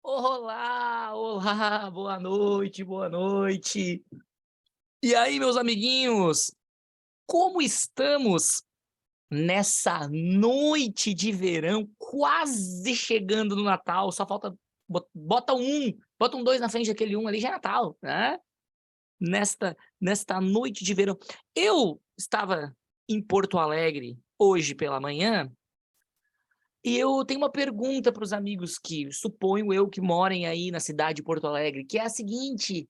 Olá, olá, boa noite, boa noite. E aí, meus amiguinhos, como estamos nessa noite de verão, quase chegando no Natal? Só falta bota um 2 na frente daquele um ali, já é Natal, né? Nesta noite de verão. Eu estava em Porto Alegre hoje pela manhã e eu tenho uma pergunta para os amigos que suponho eu que morem aí na cidade de Porto Alegre, que é a seguinte: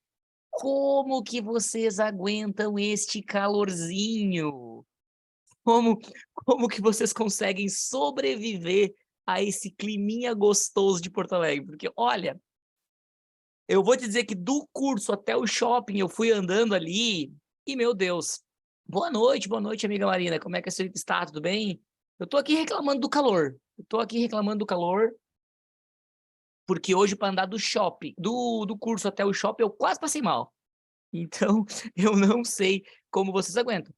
como que vocês aguentam este calorzinho? Como como que vocês conseguem sobreviver a esse climinha gostoso de Porto Alegre? Porque olha, eu vou te dizer que do curso até o shopping eu fui andando ali e, meu Deus. Boa noite, amiga Marina, como é que você está, tudo bem? Eu tô aqui reclamando do calor, eu tô aqui reclamando do calor, porque hoje para andar do shopping do curso até o shopping eu quase passei mal. Então, eu não sei como vocês aguentam.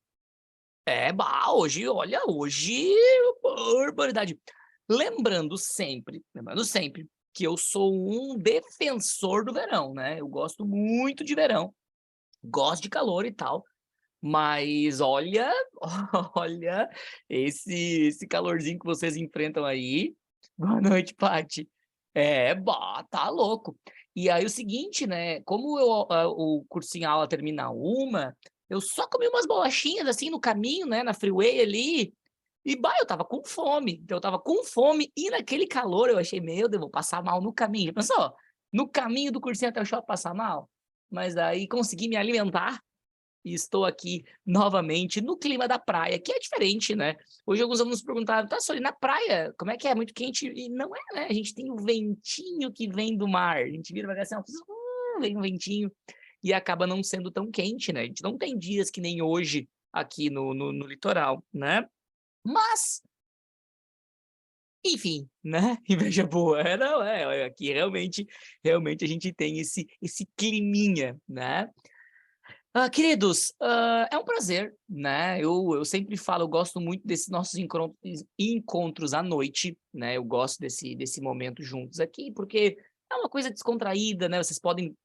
É, bah, hoje, olha, hoje, barbaridade. Lembrando sempre que eu sou um defensor do verão, né? Eu gosto muito de verão, gosto de calor e tal, mas olha, olha, esse calorzinho que vocês enfrentam aí. Boa noite, Paty. É, bah, tá louco. E aí o seguinte, né, como o cursinho aula termina uma, eu só comi umas bolachinhas, assim, no caminho, né, na freeway ali, e bah, eu estava com fome. Então eu estava com fome e naquele calor eu achei: "Meu Deus, vou passar mal no caminho". Já pensou? No caminho do cursinho até o shopping passar mal? Mas aí consegui me alimentar e estou aqui novamente no clima da praia, que é diferente, né. Hoje alguns alunos perguntaram: "Tá, Sueli, na praia, como é que é? Muito quente?" E não é, né, a gente tem o ventinho que vem do mar, a gente vira pra cá assim, ó, vem um ventinho e acaba não sendo tão quente, né, a gente não tem dias que nem hoje aqui no litoral, né. Mas, enfim, né, inveja boa. É, não, aqui realmente a gente tem esse climinha, né. Queridos, é um prazer, né, eu sempre falo, eu gosto muito desses nossos encontros à noite, né, eu gosto desse momento juntos aqui, porque é uma coisa descontraída, né, vocês podem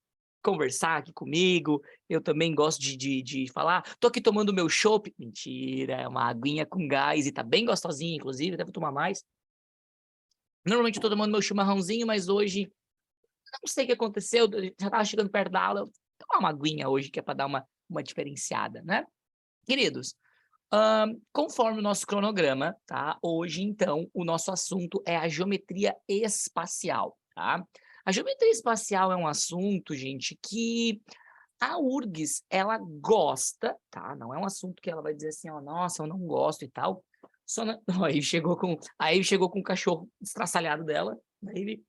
conversar aqui comigo, eu também gosto de falar: "Tô aqui tomando meu chopp", mentira, é uma aguinha com gás e tá bem gostosinha inclusive, até vou tomar mais. Normalmente eu tô tomando meu chimarrãozinho, mas hoje não sei o que aconteceu, já estava chegando perto da aula, eu vou tomar uma aguinha hoje que é para dar uma diferenciada, né. Queridos, conforme o nosso cronograma, tá, hoje então o nosso assunto é a geometria espacial, tá. A geometria espacial é um assunto, gente, que a URGS ela gosta, tá, não é um assunto que ela vai dizer assim: "Ó, nossa, eu não gosto e tal", só na ó, aí chegou com o cachorro estraçalhado dela, Baby.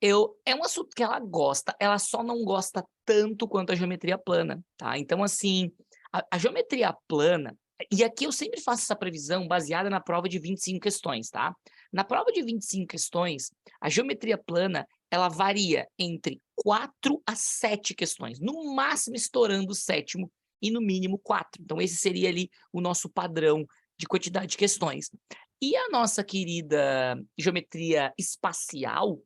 É um assunto que ela gosta, ela só não gosta tanto quanto a geometria plana, tá. Então assim, a geometria plana e aqui eu sempre faço essa previsão baseada na prova de 25 questões, tá. Na prova de 25 questões, a geometria plana, ela varia entre 4 a 7 questões, no máximo estourando o sétimo e no mínimo 4. Então esse seria ali o nosso padrão de quantidade de questões. E a nossa querida geometria espacial,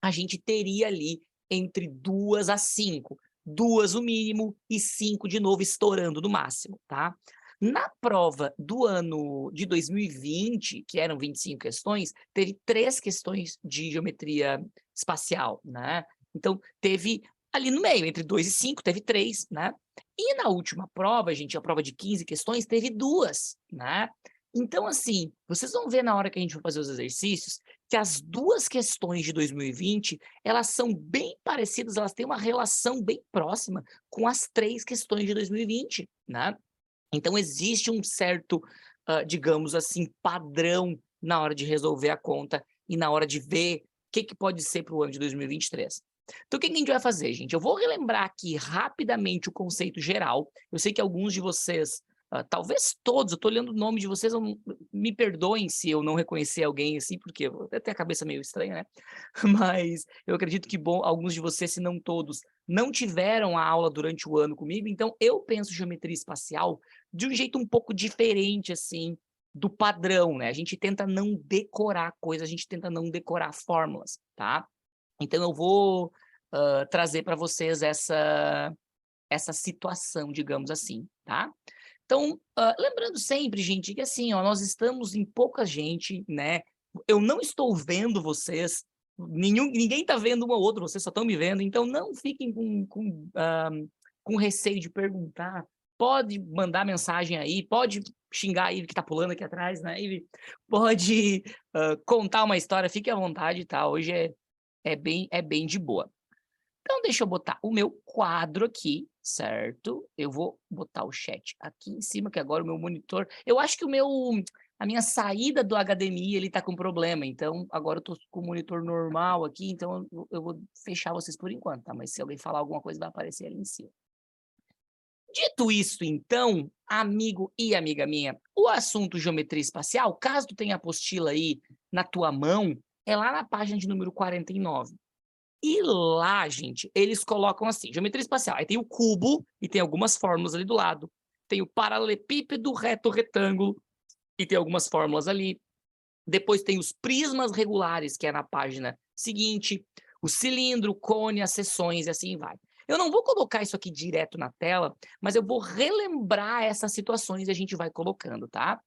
a gente teria ali entre 2 a 5, 2 o mínimo e 5 de novo estourando no máximo, tá. Na prova do ano de 2020, que eram 25 questões, teve 3 questões de geometria espacial, né. Então teve ali no meio, entre 2 e 5, teve 3, né. E na última prova, gente, a prova de 15 questões, teve 2, né. Então assim, vocês vão ver na hora que a gente for fazer os exercícios, que as 2 questões de 2020, elas são bem parecidas, elas têm uma relação bem próxima com as 3 questões de 2020, né. Então existe um certo, digamos assim, padrão na hora de resolver a conta e na hora de ver o que que pode ser para o ano de 2023. Então o que que a gente vai fazer, gente? Eu vou relembrar aqui rapidamente o conceito geral. Eu sei que alguns de vocês, talvez todos, eu estou olhando o nome de vocês, eu não me perdoem se eu não reconhecer alguém, assim, porque eu até tenho a cabeça meio estranha, né. Mas eu acredito que alguns de vocês, se não todos, não tiveram a aula durante o ano comigo, então eu penso geometria espacial de um jeito um pouco diferente, assim, do padrão, né? A gente tenta não decorar coisas, a gente tenta não decorar fórmulas, tá? Então eu vou trazer para vocês essa situação, digamos assim, tá? Então, lembrando sempre, gente, que assim, ó, nós estamos em pouca gente, né? Eu não estou vendo vocês, ninguém está vendo um ou outro, vocês só estão me vendo, então não fiquem com receio de perguntar. Pode mandar mensagem aí, pode xingar a Ivy que tá pulando aqui atrás, né, Ivy? Pode contar uma história, fique à vontade, tá? Hoje é bem de boa. Então, deixa eu botar o meu quadro aqui, certo? Eu vou botar o chat aqui em cima, que agora o meu monitor... Eu acho que a minha saída do HDMI, ele tá com problema, então agora eu tô com o monitor normal aqui, então eu vou fechar vocês por enquanto, tá? Mas se alguém falar alguma coisa, vai aparecer ali em cima. Dito isso, então, amigo e amiga minha, o assunto geometria espacial, caso tu tenha a apostila aí na tua mão, é lá na página de número 49. E lá, gente, eles colocam assim, geometria espacial. Aí tem o cubo e tem algumas fórmulas ali do lado. Tem o paralelepípedo, reto, retângulo e tem algumas fórmulas ali. Depois tem os prismas regulares, que é na página seguinte. O cilindro, o cone, as seções e assim vai. Eu não vou colocar isso aqui direto na tela, mas eu vou relembrar essas situações e a gente vai colocando, tá?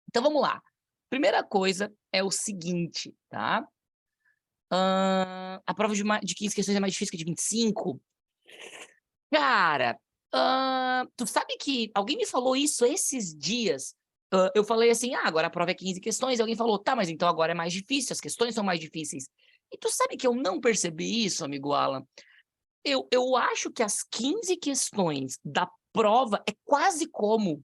Então, vamos lá. Primeira coisa é o seguinte, tá? A prova de 15 questões é mais difícil que de 25? Cara, tu sabe que alguém me falou isso esses dias. Eu falei assim, agora a prova é 15 questões. E alguém falou, tá, mas então agora é mais difícil, as questões são mais difíceis. E tu sabe que eu não percebi isso, amigo Alan? Eu acho que as 15 questões da prova é quase como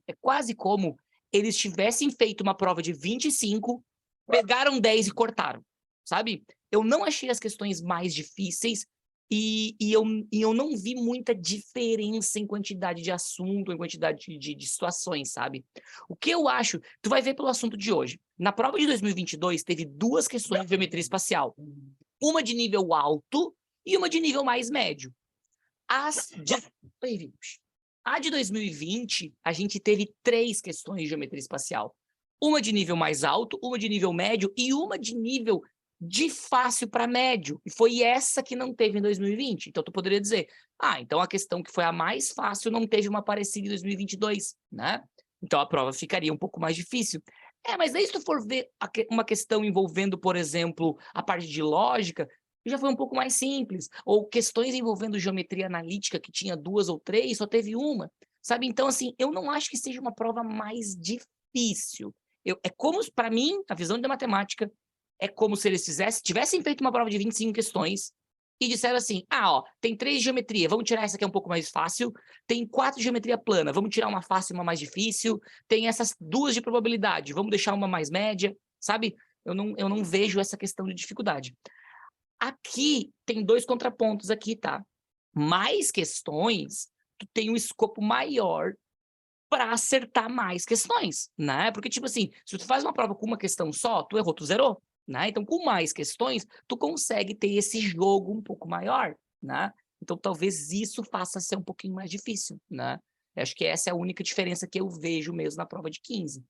eles tivessem feito uma prova de 25, pegaram 10 e cortaram, sabe? Eu não achei as questões mais difíceis e eu não vi muita diferença em quantidade de assunto, em quantidade de situações, sabe? O que eu acho, tu vai ver pelo assunto de hoje. Na prova de 2022, teve 2 questões de geometria espacial. Uma de nível alto e uma de nível mais médio. A de 2020, a gente teve 3 questões de geometria espacial. Uma de nível mais alto, uma de nível médio e uma de nível de fácil para médio. E foi essa que não teve em 2020. Então, tu poderia dizer, então a questão que foi a mais fácil não teve uma parecida em 2022, né? Então, a prova ficaria um pouco mais difícil. Mas aí se tu for ver uma questão envolvendo, por exemplo, a parte de lógica, já foi um pouco mais simples. Ou questões envolvendo geometria analítica, que tinha 2 ou 3, só teve uma. Sabe? Então, assim, eu não acho que seja uma prova mais difícil. É como, para mim, a visão da matemática, é como se eles tivessem feito uma prova de 25 questões e disseram assim, tem 3 de geometria, vamos tirar essa que é um pouco mais fácil, tem 4 de geometria plana, vamos tirar uma fácil e uma mais difícil, tem essas 2 de probabilidade, vamos deixar uma mais média, sabe? Eu não vejo essa questão de dificuldade. Aqui tem 2 contrapontos aqui, tá? Mais questões, tu tem um escopo maior para acertar mais questões, né? Porque, tipo assim, se tu faz uma prova com uma questão só, tu errou, tu zerou, né? Então, com mais questões, tu consegue ter esse jogo um pouco maior, né? Então, talvez isso faça ser um pouquinho mais difícil, né? Eu acho que essa é a única diferença que eu vejo mesmo na prova de 15.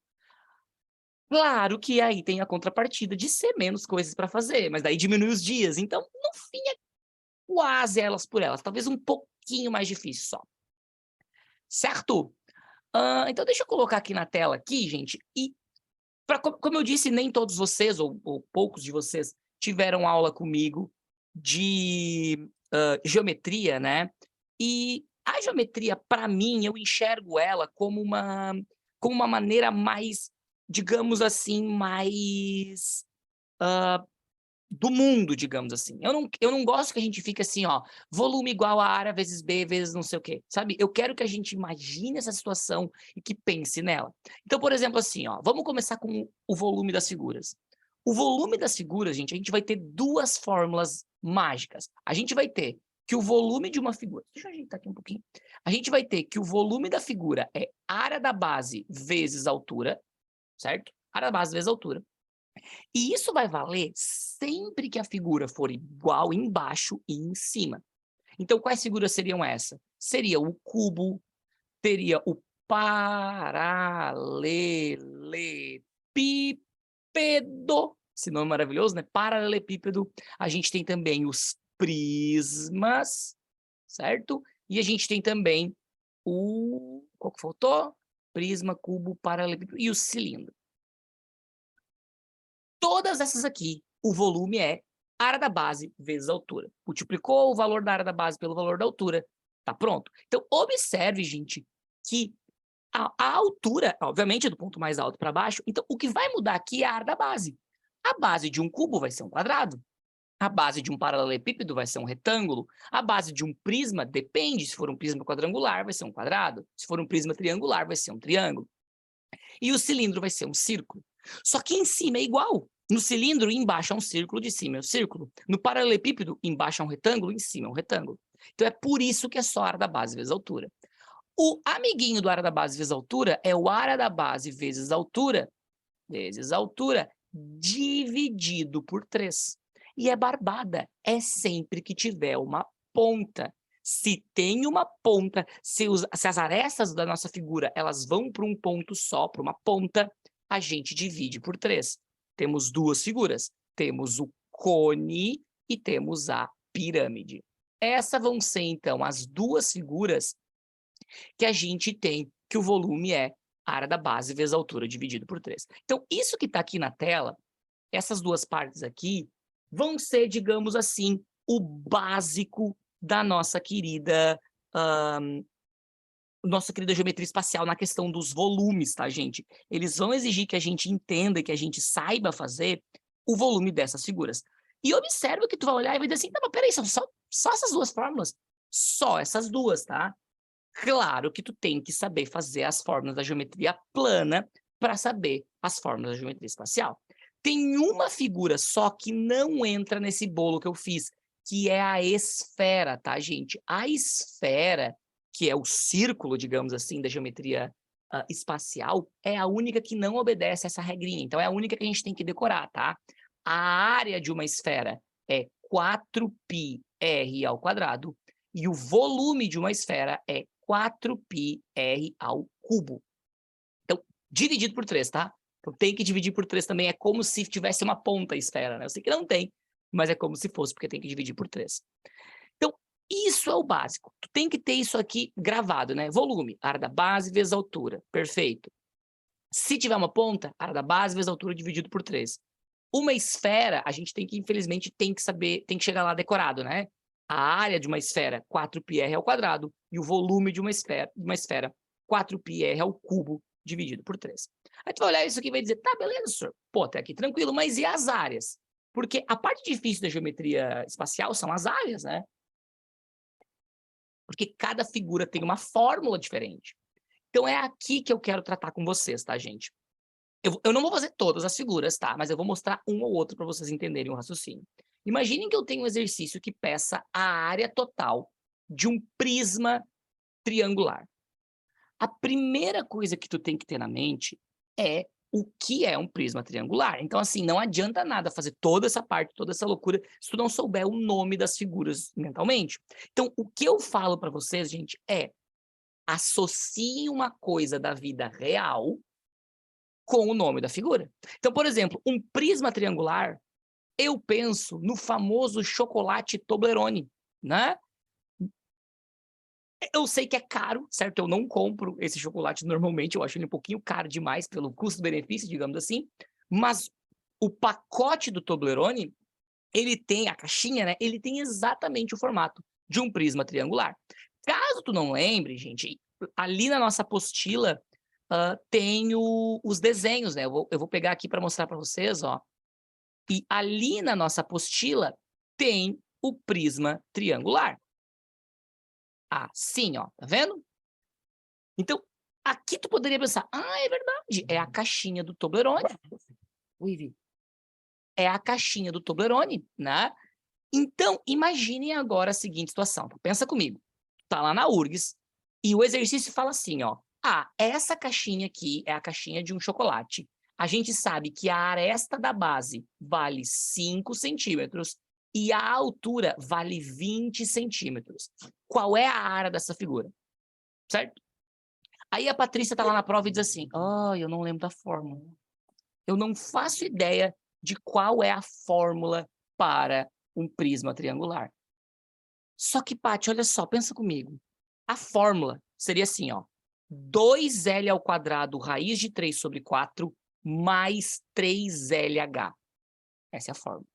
Claro que aí tem a contrapartida de ser menos coisas para fazer, mas daí diminui os dias. Então, no fim, é quase elas por elas. Talvez um pouquinho mais difícil só. Certo? Então, deixa eu colocar aqui na tela, aqui, gente. E, como eu disse, nem todos vocês, ou poucos de vocês, tiveram aula comigo de geometria, né? E a geometria, para mim, eu enxergo ela como uma maneira mais, digamos assim, mais do mundo, digamos assim. Eu não gosto que a gente fique assim, volume igual a área vezes B vezes não sei o quê, sabe? Eu quero que a gente imagine essa situação e que pense nela. Então, por exemplo, assim, vamos começar com o volume das figuras. O volume das figuras, gente, a gente vai ter 2 fórmulas mágicas. A gente vai ter que o volume de uma figura... Deixa eu ajeitar aqui um pouquinho. A gente vai ter que o volume da figura é área da base vezes altura, certo? Área da base vezes altura. E isso vai valer sempre que a figura for igual embaixo e em cima. Então, quais figuras seriam essas? Seria o cubo, teria o paralelepípedo, paralelepípedo, esse nome maravilhoso, né? Paralelepípedo. A gente tem também os prismas, certo? E a gente tem também o... Qual que faltou? Prisma, cubo, paralelepípedo e o cilindro. Todas essas aqui, o volume é área da base vezes a altura. Multiplicou o valor da área da base pelo valor da altura, tá pronto. Então, observe, gente, que a altura, obviamente, é do ponto mais alto para baixo. Então, o que vai mudar aqui é a área da base. A base de um cubo vai ser um quadrado. A base de um paralelepípedo vai ser um retângulo. A base de um prisma, depende, se for um prisma quadrangular, vai ser um quadrado. Se for um prisma triangular, vai ser um triângulo. E o cilindro vai ser um círculo. Só que em cima é igual. No cilindro, embaixo é um círculo, de cima é um círculo. No paralelepípedo, embaixo é um retângulo, em cima é um retângulo. Então é por isso que é só área da base vezes altura. O amiguinho do área da base vezes altura é o área da base vezes altura, dividido por 3. E é barbada, é sempre que tiver uma ponta. Se tem uma ponta, se as arestas da nossa figura elas vão para um ponto só, para uma ponta, a gente divide por 3. Temos duas figuras, temos o cone e temos a pirâmide. Essas vão ser, então, as duas figuras que a gente tem, que o volume é a área da base vezes a altura dividido por 3. Então, isso que está aqui na tela, essas duas partes aqui, vão ser, digamos assim, o básico da nossa querida geometria espacial na questão dos volumes, tá, gente? Eles vão exigir que a gente entenda e que a gente saiba fazer o volume dessas figuras. E observa que tu vai olhar e vai dizer assim, tá, mas peraí, são só essas duas fórmulas? Só essas duas, tá? Claro que tu tem que saber fazer as fórmulas da geometria plana para saber as fórmulas da geometria espacial. Tem uma figura só que não entra nesse bolo que eu fiz, que é a esfera, tá, gente? A esfera, que é o círculo, digamos assim, da geometria espacial, é a única que não obedece a essa regrinha. Então, é a única que a gente tem que decorar, tá? A área de uma esfera é 4πr ao quadrado e o volume de uma esfera é 4πr ao cubo. Então, dividido por 3, tá? Então, tem que dividir por 3 também. É como se tivesse uma ponta a esfera, né? Eu sei que não tem, mas é como se fosse, porque tem que dividir por 3. Então, isso é o básico. Tu tem que ter isso aqui gravado, né? Volume, área da base vezes altura. Perfeito. Se tiver uma ponta, área da base vezes altura dividido por 3. Uma esfera, a gente tem que, infelizmente, tem que chegar lá decorado, né? A área de uma esfera, 4πr ao quadrado, e o volume de uma esfera 4πr ao cubo, dividido por 3. Aí tu vai olhar isso aqui e vai dizer, tá, beleza, senhor. Pô, até aqui tranquilo, mas e as áreas? Porque a parte difícil da geometria espacial são as áreas, né? Porque cada figura tem uma fórmula diferente. Então é aqui que eu quero tratar com vocês, tá, gente? Eu não vou fazer todas as figuras, tá? Mas eu vou mostrar um ou outro para vocês entenderem o raciocínio. Imaginem que eu tenho um exercício que peça a área total de um prisma triangular. A primeira coisa que tu tem que ter na mente é o que é um prisma triangular. Então, assim, não adianta nada fazer toda essa parte, toda essa loucura, se tu não souber o nome das figuras mentalmente. Então, o que eu falo para vocês, gente, é associem uma coisa da vida real com o nome da figura. Então, por exemplo, um prisma triangular, eu penso no famoso chocolate Toblerone, né? Eu sei que é caro, certo? Eu não compro esse chocolate normalmente, eu acho ele um pouquinho caro demais pelo custo-benefício, digamos assim, mas o pacote do Toblerone, ele tem, a caixinha, né? Ele tem exatamente o formato de um prisma triangular. Caso tu não lembre, gente, ali na nossa apostila tem os desenhos, né? Eu vou pegar aqui para mostrar para vocês, ó. E ali na nossa apostila tem o prisma triangular. Assim, ó, tá vendo? Então, aqui tu poderia pensar, é verdade, é a caixinha do Toblerone. Ui, Vi. É a caixinha do Toblerone, né? Então, imaginem agora a seguinte situação. Pensa comigo. Tá lá na URGS e o exercício fala assim, ó. Essa caixinha aqui é a caixinha de um chocolate. A gente sabe que a aresta da base vale 5 centímetros e a altura vale 20 centímetros. Qual é a área dessa figura? Certo? Aí a Patrícia tá lá na prova e diz assim, eu não lembro da fórmula. Eu não faço ideia de qual é a fórmula para um prisma triangular. Só que, Paty, olha só, pensa comigo. A fórmula seria assim, ó. 2L ao quadrado raiz de 3 sobre 4 mais 3LH. Essa é a fórmula.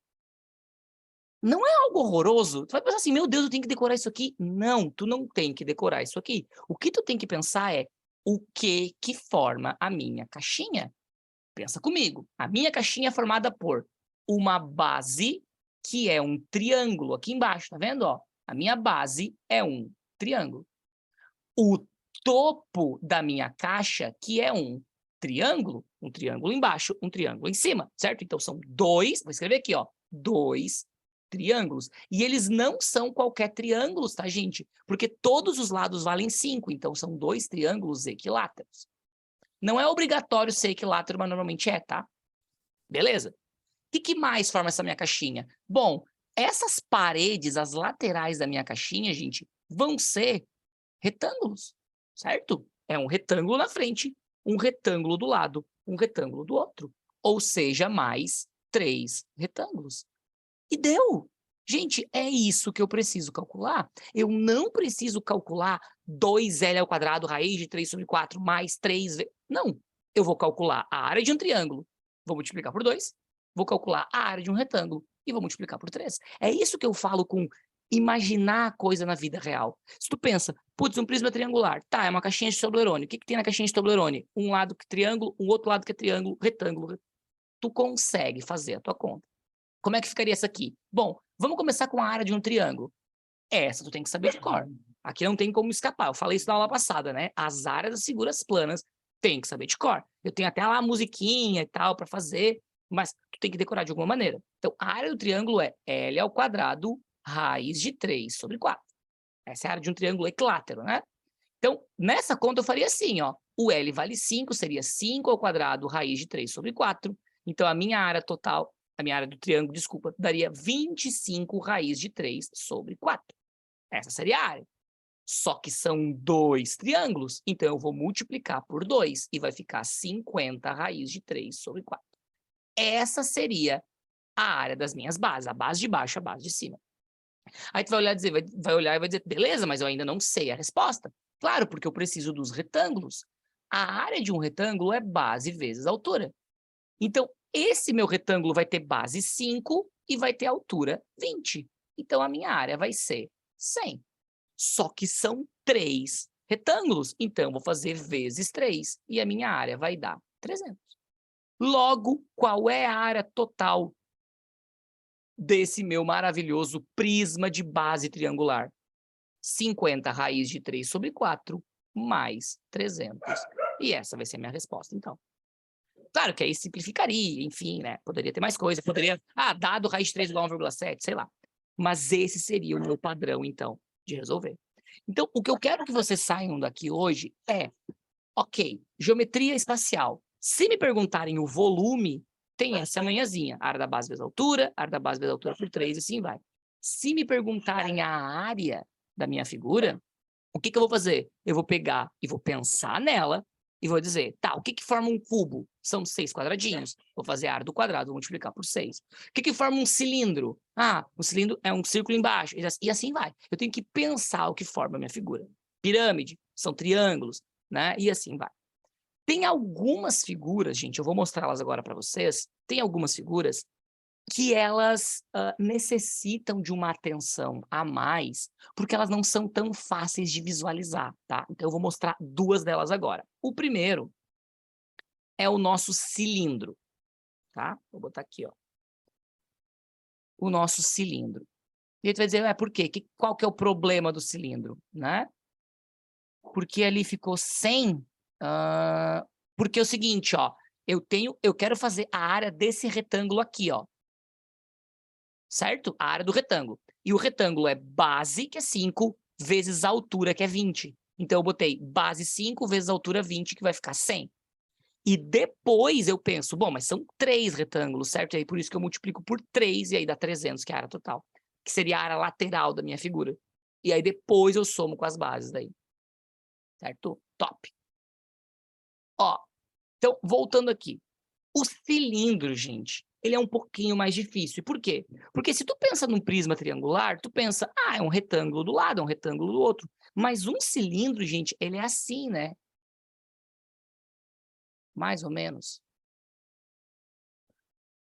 Não é algo horroroso? Tu vai pensar assim, meu Deus, eu tenho que decorar isso aqui? Não, tu não tem que decorar isso aqui. O que tu tem que pensar é o que forma a minha caixinha. Pensa comigo. A minha caixinha é formada por uma base, que é um triângulo aqui embaixo, tá vendo? Ó? A minha base é um triângulo. O topo da minha caixa, que é um triângulo embaixo, um triângulo em cima, certo? Então, são dois, vou escrever aqui, ó, 2 triângulos. E eles não são qualquer triângulos, tá, gente? Porque todos os lados valem 5, então são 2 triângulos equiláteros. Não é obrigatório ser equilátero, mas normalmente é, tá? Beleza. O que mais forma essa minha caixinha? Bom, essas paredes, as laterais da minha caixinha, gente, vão ser retângulos, certo? É um retângulo na frente, um retângulo do lado, um retângulo do outro. Ou seja, mais 3 retângulos. E deu! Gente, é isso que eu preciso calcular. Eu não preciso calcular 2L ao quadrado raiz de 3 sobre 4 mais 3... Não, eu vou calcular a área de um triângulo, vou multiplicar por 2, vou calcular a área de um retângulo e vou multiplicar por 3. É isso que eu falo com imaginar a coisa na vida real. Se tu pensa, putz, um prisma triangular, tá, é uma caixinha de Toblerone. O que tem na caixinha de Toblerone? Um lado que é triângulo, um outro lado que é triângulo, retângulo. Tu consegue fazer a tua conta. Como é que ficaria essa aqui? Bom, vamos começar com a área de um triângulo. Essa tu tem que saber de cor. Aqui não tem como escapar. Eu falei isso na aula passada, né? As áreas das figuras planas tem que saber de cor. Eu tenho até lá a musiquinha e tal para fazer, mas tu tem que decorar de alguma maneira. Então, a área do triângulo é L ao quadrado raiz de 3 sobre 4. Essa é a área de um triângulo equilátero, né? Então, nessa conta eu faria assim, ó. O L vale 5, seria 5 ao quadrado raiz de 3 sobre 4. Então, a minha área total, a minha área do triângulo, desculpa, daria 25 raiz de 3 sobre 4. Essa seria a área. Só que são 2 triângulos, então eu vou multiplicar por 2 e vai ficar 50 raiz de 3 sobre 4. Essa seria a área das minhas bases, a base de baixo, a base de cima. Aí tu vai olhar, vai olhar e vai dizer, beleza, mas eu ainda não sei a resposta. Claro, porque eu preciso dos retângulos. A área de um retângulo é base vezes altura. Então, esse meu retângulo vai ter base 5 e vai ter altura 20. Então, a minha área vai ser 100. Só que são 3 retângulos. Então, eu vou fazer vezes 3 e a minha área vai dar 300. Logo, qual é a área total desse meu maravilhoso prisma de base triangular? 50 raiz de 3 sobre 4 mais 300. E essa vai ser a minha resposta, então. Claro que aí simplificaria, enfim, né? Poderia ter mais coisa, poderia... dado raiz de 3 igual a 1,7, sei lá. Mas esse seria o meu padrão, então, de resolver. Então, o que eu quero que vocês saiam daqui hoje é, ok, geometria espacial. Se me perguntarem o volume, tem essa manhãzinha. Área da base vezes altura, área da base vezes altura por 3, e assim vai. Se me perguntarem a área da minha figura, o que eu vou fazer? Eu vou pegar e vou pensar nela e vou dizer, tá, o que forma um cubo? São 6 quadradinhos. Vou fazer a área do quadrado, vou multiplicar por 6. O que forma um cilindro? Um cilindro é um círculo embaixo. E assim vai. Eu tenho que pensar o que forma a minha figura. Pirâmide, são triângulos, né? E assim vai. Tem algumas figuras, gente, eu vou mostrá-las agora para vocês. Tem algumas figuras que elas necessitam de uma atenção a mais, porque elas não são tão fáceis de visualizar, tá? Então, eu vou mostrar 2 delas agora. O primeiro é o nosso cilindro, tá? Vou botar aqui, ó. O nosso cilindro. E aí tu vai dizer, por quê? Qual que é o problema do cilindro, né? Porque ali ficou sem... porque é o seguinte, ó. Eu quero fazer a área desse retângulo aqui, ó. Certo? A área do retângulo. E o retângulo é base, que é 5, vezes a altura, que é 20. Então, eu botei base 5 vezes a altura 20, que vai ficar 100. E depois eu penso, bom, mas são 3 retângulos, certo? E aí, por isso que eu multiplico por 3, e aí dá 300, que é a área total. Que seria a área lateral da minha figura. E aí, depois eu somo com as bases daí. Certo? Top. Ó, então, voltando aqui. O cilindro, gente, ele é um pouquinho mais difícil. Por quê? Porque se tu pensa num prisma triangular, tu pensa, é um retângulo do lado, é um retângulo do outro. Mas um cilindro, gente, ele é assim, né? Mais ou menos.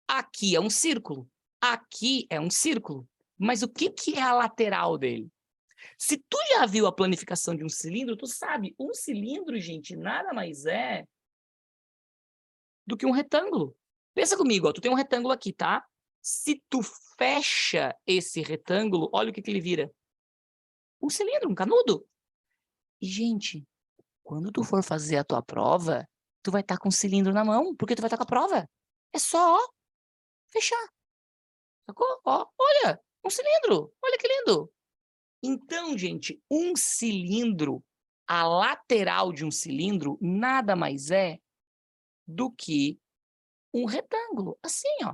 Aqui é um círculo. Aqui é um círculo. Mas o que é a lateral dele? Se tu já viu a planificação de um cilindro, tu sabe, um cilindro, gente, nada mais é do que um retângulo. Pensa comigo, ó, tu tem um retângulo aqui, tá? Se tu fecha esse retângulo, olha o que ele vira. Um cilindro, um canudo. E, gente, quando tu for fazer a tua prova, tu vai estar com o cilindro na mão, porque tu vai estar com a prova. É só, ó, fechar. Sacou? Ó, olha, um cilindro. Olha que lindo. Então, gente, um cilindro, a lateral de um cilindro, nada mais é do que um retângulo. Assim, ó.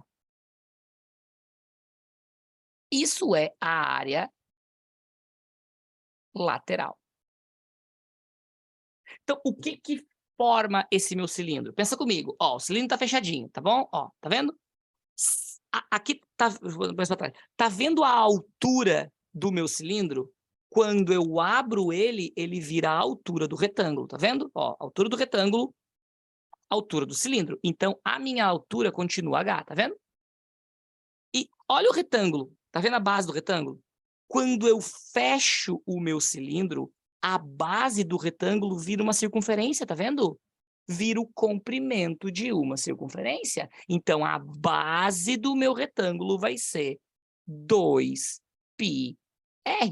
Isso é a área lateral. Então, o que forma esse meu cilindro? Pensa comigo. Ó, o cilindro tá fechadinho, tá bom? Ó, tá vendo? Aqui tá, mais para trás. Tá vendo a altura do meu cilindro? Quando eu abro ele, ele vira a altura do retângulo, tá vendo? Ó, altura do retângulo, altura do cilindro. Então, a minha altura continua H, tá vendo? E olha o retângulo, tá vendo a base do retângulo? Quando eu fecho o meu cilindro, a base do retângulo vira uma circunferência, tá vendo? Vira o comprimento de uma circunferência. Então, a base do meu retângulo vai ser 2πr,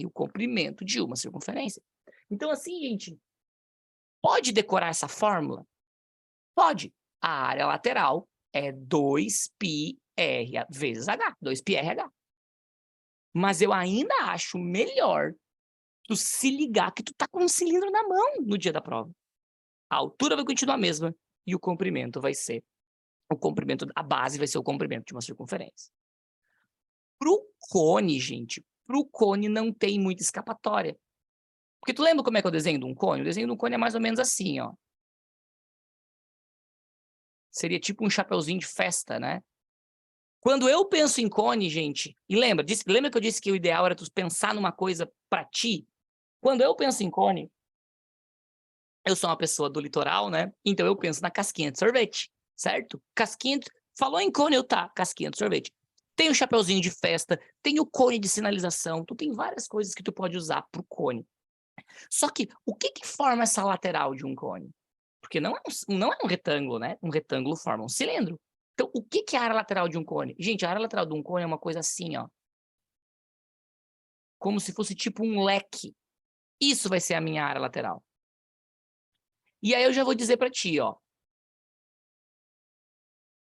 o comprimento de uma circunferência. Então, assim, gente, pode decorar essa fórmula? Pode. A área lateral é 2πr vezes h, 2πrh. Mas eu ainda acho melhor tu se ligar que tu tá com um cilindro na mão no dia da prova. A altura vai continuar a mesma e o comprimento vai ser a base vai ser o comprimento de uma circunferência. Pro cone, gente, pro cone não tem muita escapatória. Porque tu lembra como é que é o desenho de um cone? O desenho de um cone é mais ou menos assim, ó. Seria tipo um chapeuzinho de festa, né? Quando eu penso em cone, gente, e lembra que eu disse que o ideal era tu pensar numa coisa pra ti? Quando eu penso em cone, eu sou uma pessoa do litoral, né? Então eu penso na casquinha de sorvete, certo? Falou em cone, casquinha de sorvete. Tem o chapeuzinho de festa, tem o cone de sinalização, tu tem várias coisas que tu pode usar pro cone. Só que, o que forma essa lateral de um cone? Porque não é um retângulo, né? Um retângulo forma um cilindro. Então, o que é a área lateral de um cone? Gente, a área lateral de um cone é uma coisa assim, ó. Como se fosse tipo um leque. Isso vai ser a minha área lateral. E aí eu já vou dizer para ti, ó.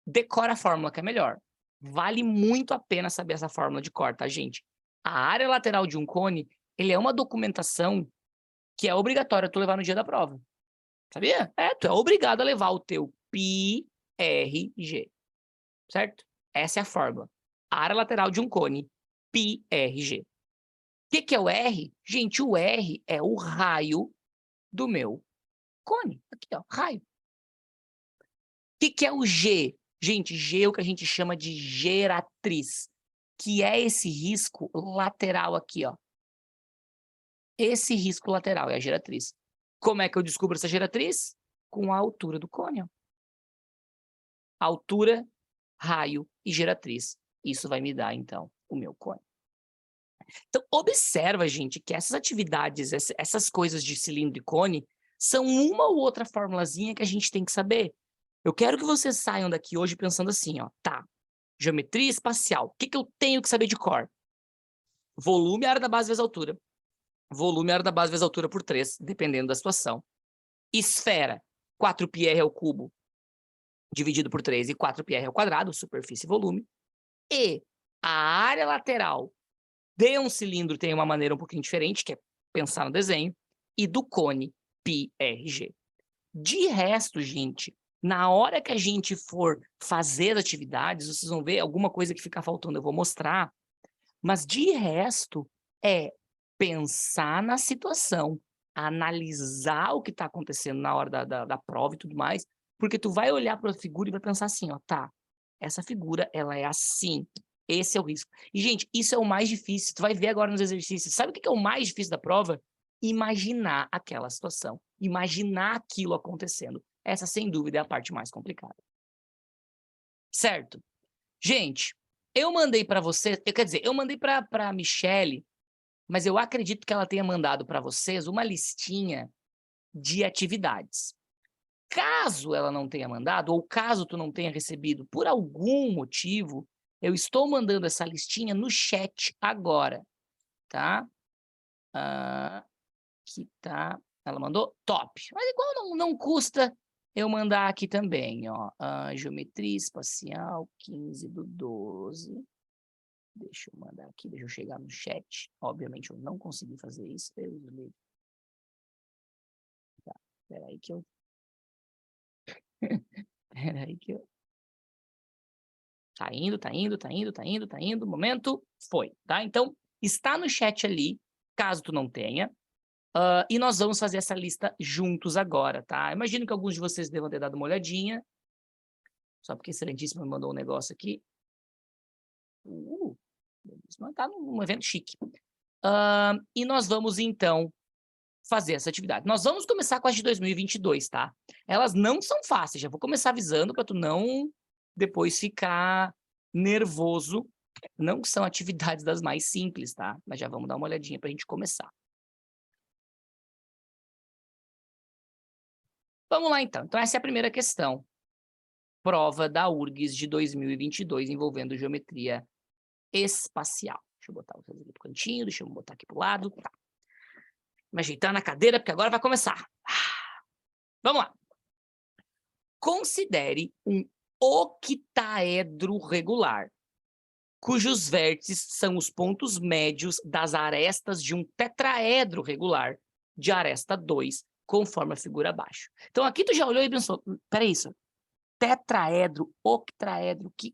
Decora a fórmula que é melhor. Vale muito a pena saber essa fórmula de cor, tá, gente? A área lateral de um cone, ele é uma documentação que é obrigatória tu levar no dia da prova. Sabia? Tu é obrigado a levar o teu πrg, certo? Essa é a fórmula. A área lateral de um cone, πrg. O que é o R? Gente, o R é o raio do meu cone. Aqui, ó, raio. O que é o G? Gente, G é o que a gente chama de geratriz, que é esse risco lateral aqui, ó. Esse risco lateral é a geratriz. Como é que eu descubro essa geratriz? Com a altura do cone, ó. Altura, raio e geratriz. Isso vai me dar, então, o meu cone. Então, observa, gente, que essas atividades, essas coisas de cilindro e cone, são uma ou outra formulazinha que a gente tem que saber. Eu quero que vocês saiam daqui hoje pensando assim, ó, tá, geometria espacial, o que eu tenho que saber de cor? Volume, área da base vezes altura. Volume, área da base vezes altura por 3, dependendo da situação. Esfera, 4πr ao cubo, dividido por 3, e 4πr ao quadrado, superfície e volume. E a área lateral de um cilindro tem uma maneira um pouquinho diferente, que é pensar no desenho, e do cone, πrg. De resto, gente, na hora que a gente for fazer atividades, vocês vão ver alguma coisa que ficar faltando, eu vou mostrar, mas de resto é pensar na situação, a analisar o que está acontecendo na hora da prova e tudo mais, porque tu vai olhar para a figura e vai pensar assim, ó, tá, essa figura, ela é assim, esse é o risco. E, gente, isso é o mais difícil, tu vai ver agora nos exercícios, sabe o que é o mais difícil da prova? Imaginar aquela situação, imaginar aquilo acontecendo. Essa, sem dúvida, é a parte mais complicada. Certo? Gente, eu mandei para vocês, quer dizer, eu mandei para a Michele, mas eu acredito que ela tenha mandado para vocês uma listinha de atividades. Caso ela não tenha mandado, ou caso tu não tenha recebido por algum motivo, eu estou mandando essa listinha no chat agora, tá? Aqui tá. Ela mandou? Top. Mas igual não custa eu mandar aqui também, ó. Geometria espacial, 15/12. Deixa eu mandar aqui, deixa eu chegar no chat. Obviamente eu não consegui fazer isso. Tá, peraí que eu... peraí que eu... Tá indo. Momento, foi, tá? Então, está no chat ali, caso tu não tenha. E nós vamos fazer essa lista juntos agora, tá? Imagino que alguns de vocês devam ter dado uma olhadinha. Só porque Excelentíssimo me mandou um negócio aqui. Tá num evento chique. E nós vamos, então, fazer essa atividade. Nós vamos começar com as de 2022, tá? Elas não são fáceis, já vou começar avisando para tu não depois ficar nervoso. Não são atividades das mais simples, tá? Mas já vamos dar uma olhadinha para a gente começar. Vamos lá, então. Então, essa é a primeira questão. Prova da URGS de 2022 envolvendo geometria espacial. Deixa eu botar vocês aqui pro cantinho, deixa eu botar aqui pro lado. Tá. Me ajeitando na cadeira, porque agora vai começar. Vamos lá. Considere um octaedro regular, cujos vértices são os pontos médios das arestas de um tetraedro regular de aresta 2, conforme a figura abaixo. Então, aqui tu já olhou e pensou, peraí, isso, tetraedro, octaedro, que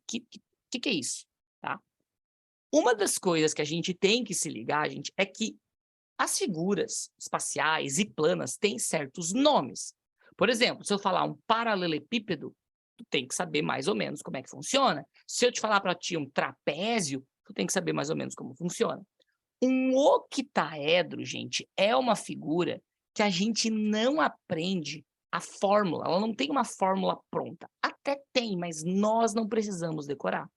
é isso? Tá? Uma das coisas que a gente tem que se ligar, gente, é que as figuras espaciais e planas têm certos nomes. Por exemplo, se eu falar um paralelepípedo, tu tem que saber mais ou menos como é que funciona. Se eu te falar para ti um trapézio, tu tem que saber mais ou menos como funciona. Um octaedro, gente, é uma figura que a gente não aprende a fórmula. Ela não tem uma fórmula pronta. Até tem, mas nós não precisamos decorar.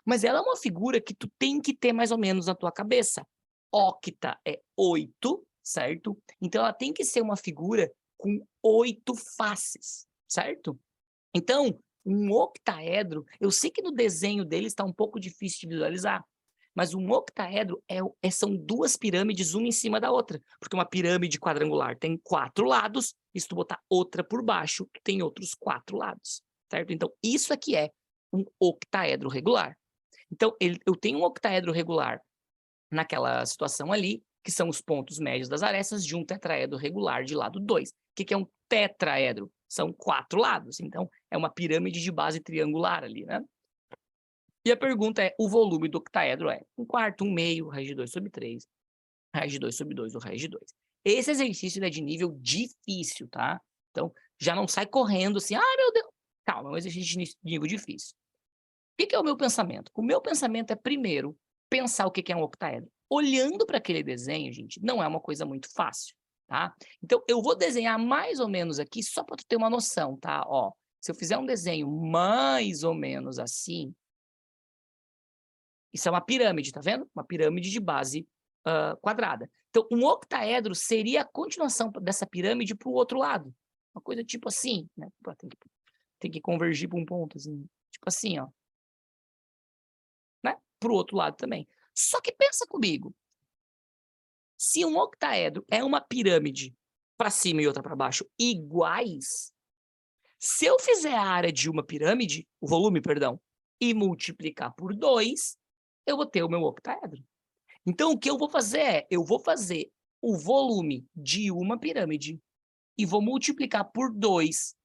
Mas ela é uma figura que tu tem que ter mais ou menos na tua cabeça. Octa é 8, certo? Então, ela tem que ser uma figura com 8 faces, certo? Então, um octaedro, eu sei que no desenho dele está um pouco difícil de visualizar, mas um octaedro são duas pirâmides, uma em cima da outra, porque uma pirâmide quadrangular tem 4 lados, e se tu botar outra por baixo, tem outros 4 lados, certo? Então, isso aqui é um octaedro regular. Então, eu tenho um octaedro regular naquela situação ali, que são os pontos médios das arestas de um tetraedro regular de lado 2. O que é um tetraedro? São 4 lados, então é uma pirâmide de base triangular ali, né? E a pergunta é, o volume do octaedro é 1/4, 1/2, raiz de 2 sobre 3, raiz de 2 sobre 2, ou raiz de 2. Esse exercício é de nível difícil, tá? Então, já não sai correndo assim, ah, meu Deus. Calma, é um exercício de nível difícil. O que é o meu pensamento? O meu pensamento é, primeiro, pensar o que é um octaedro. Olhando para aquele desenho, gente, não é uma coisa muito fácil, tá? Então, eu vou desenhar mais ou menos aqui, só para tu ter uma noção, tá? Ó, se eu fizer um desenho mais ou menos assim, isso é uma pirâmide, tá vendo? Uma pirâmide de base quadrada. Então, um octaedro seria a continuação dessa pirâmide para o outro lado. Uma coisa tipo assim, né? Tem que convergir para um ponto, assim. Tipo assim, ó. Né? Para o outro lado também. Só que pensa comigo. Se um octaedro é uma pirâmide para cima e outra para baixo iguais, se eu fizer a área de uma pirâmide, o volume, perdão, e multiplicar por 2, eu vou ter o meu octaedro. Então, o que eu vou fazer é, eu vou fazer o volume de uma pirâmide e vou multiplicar por 2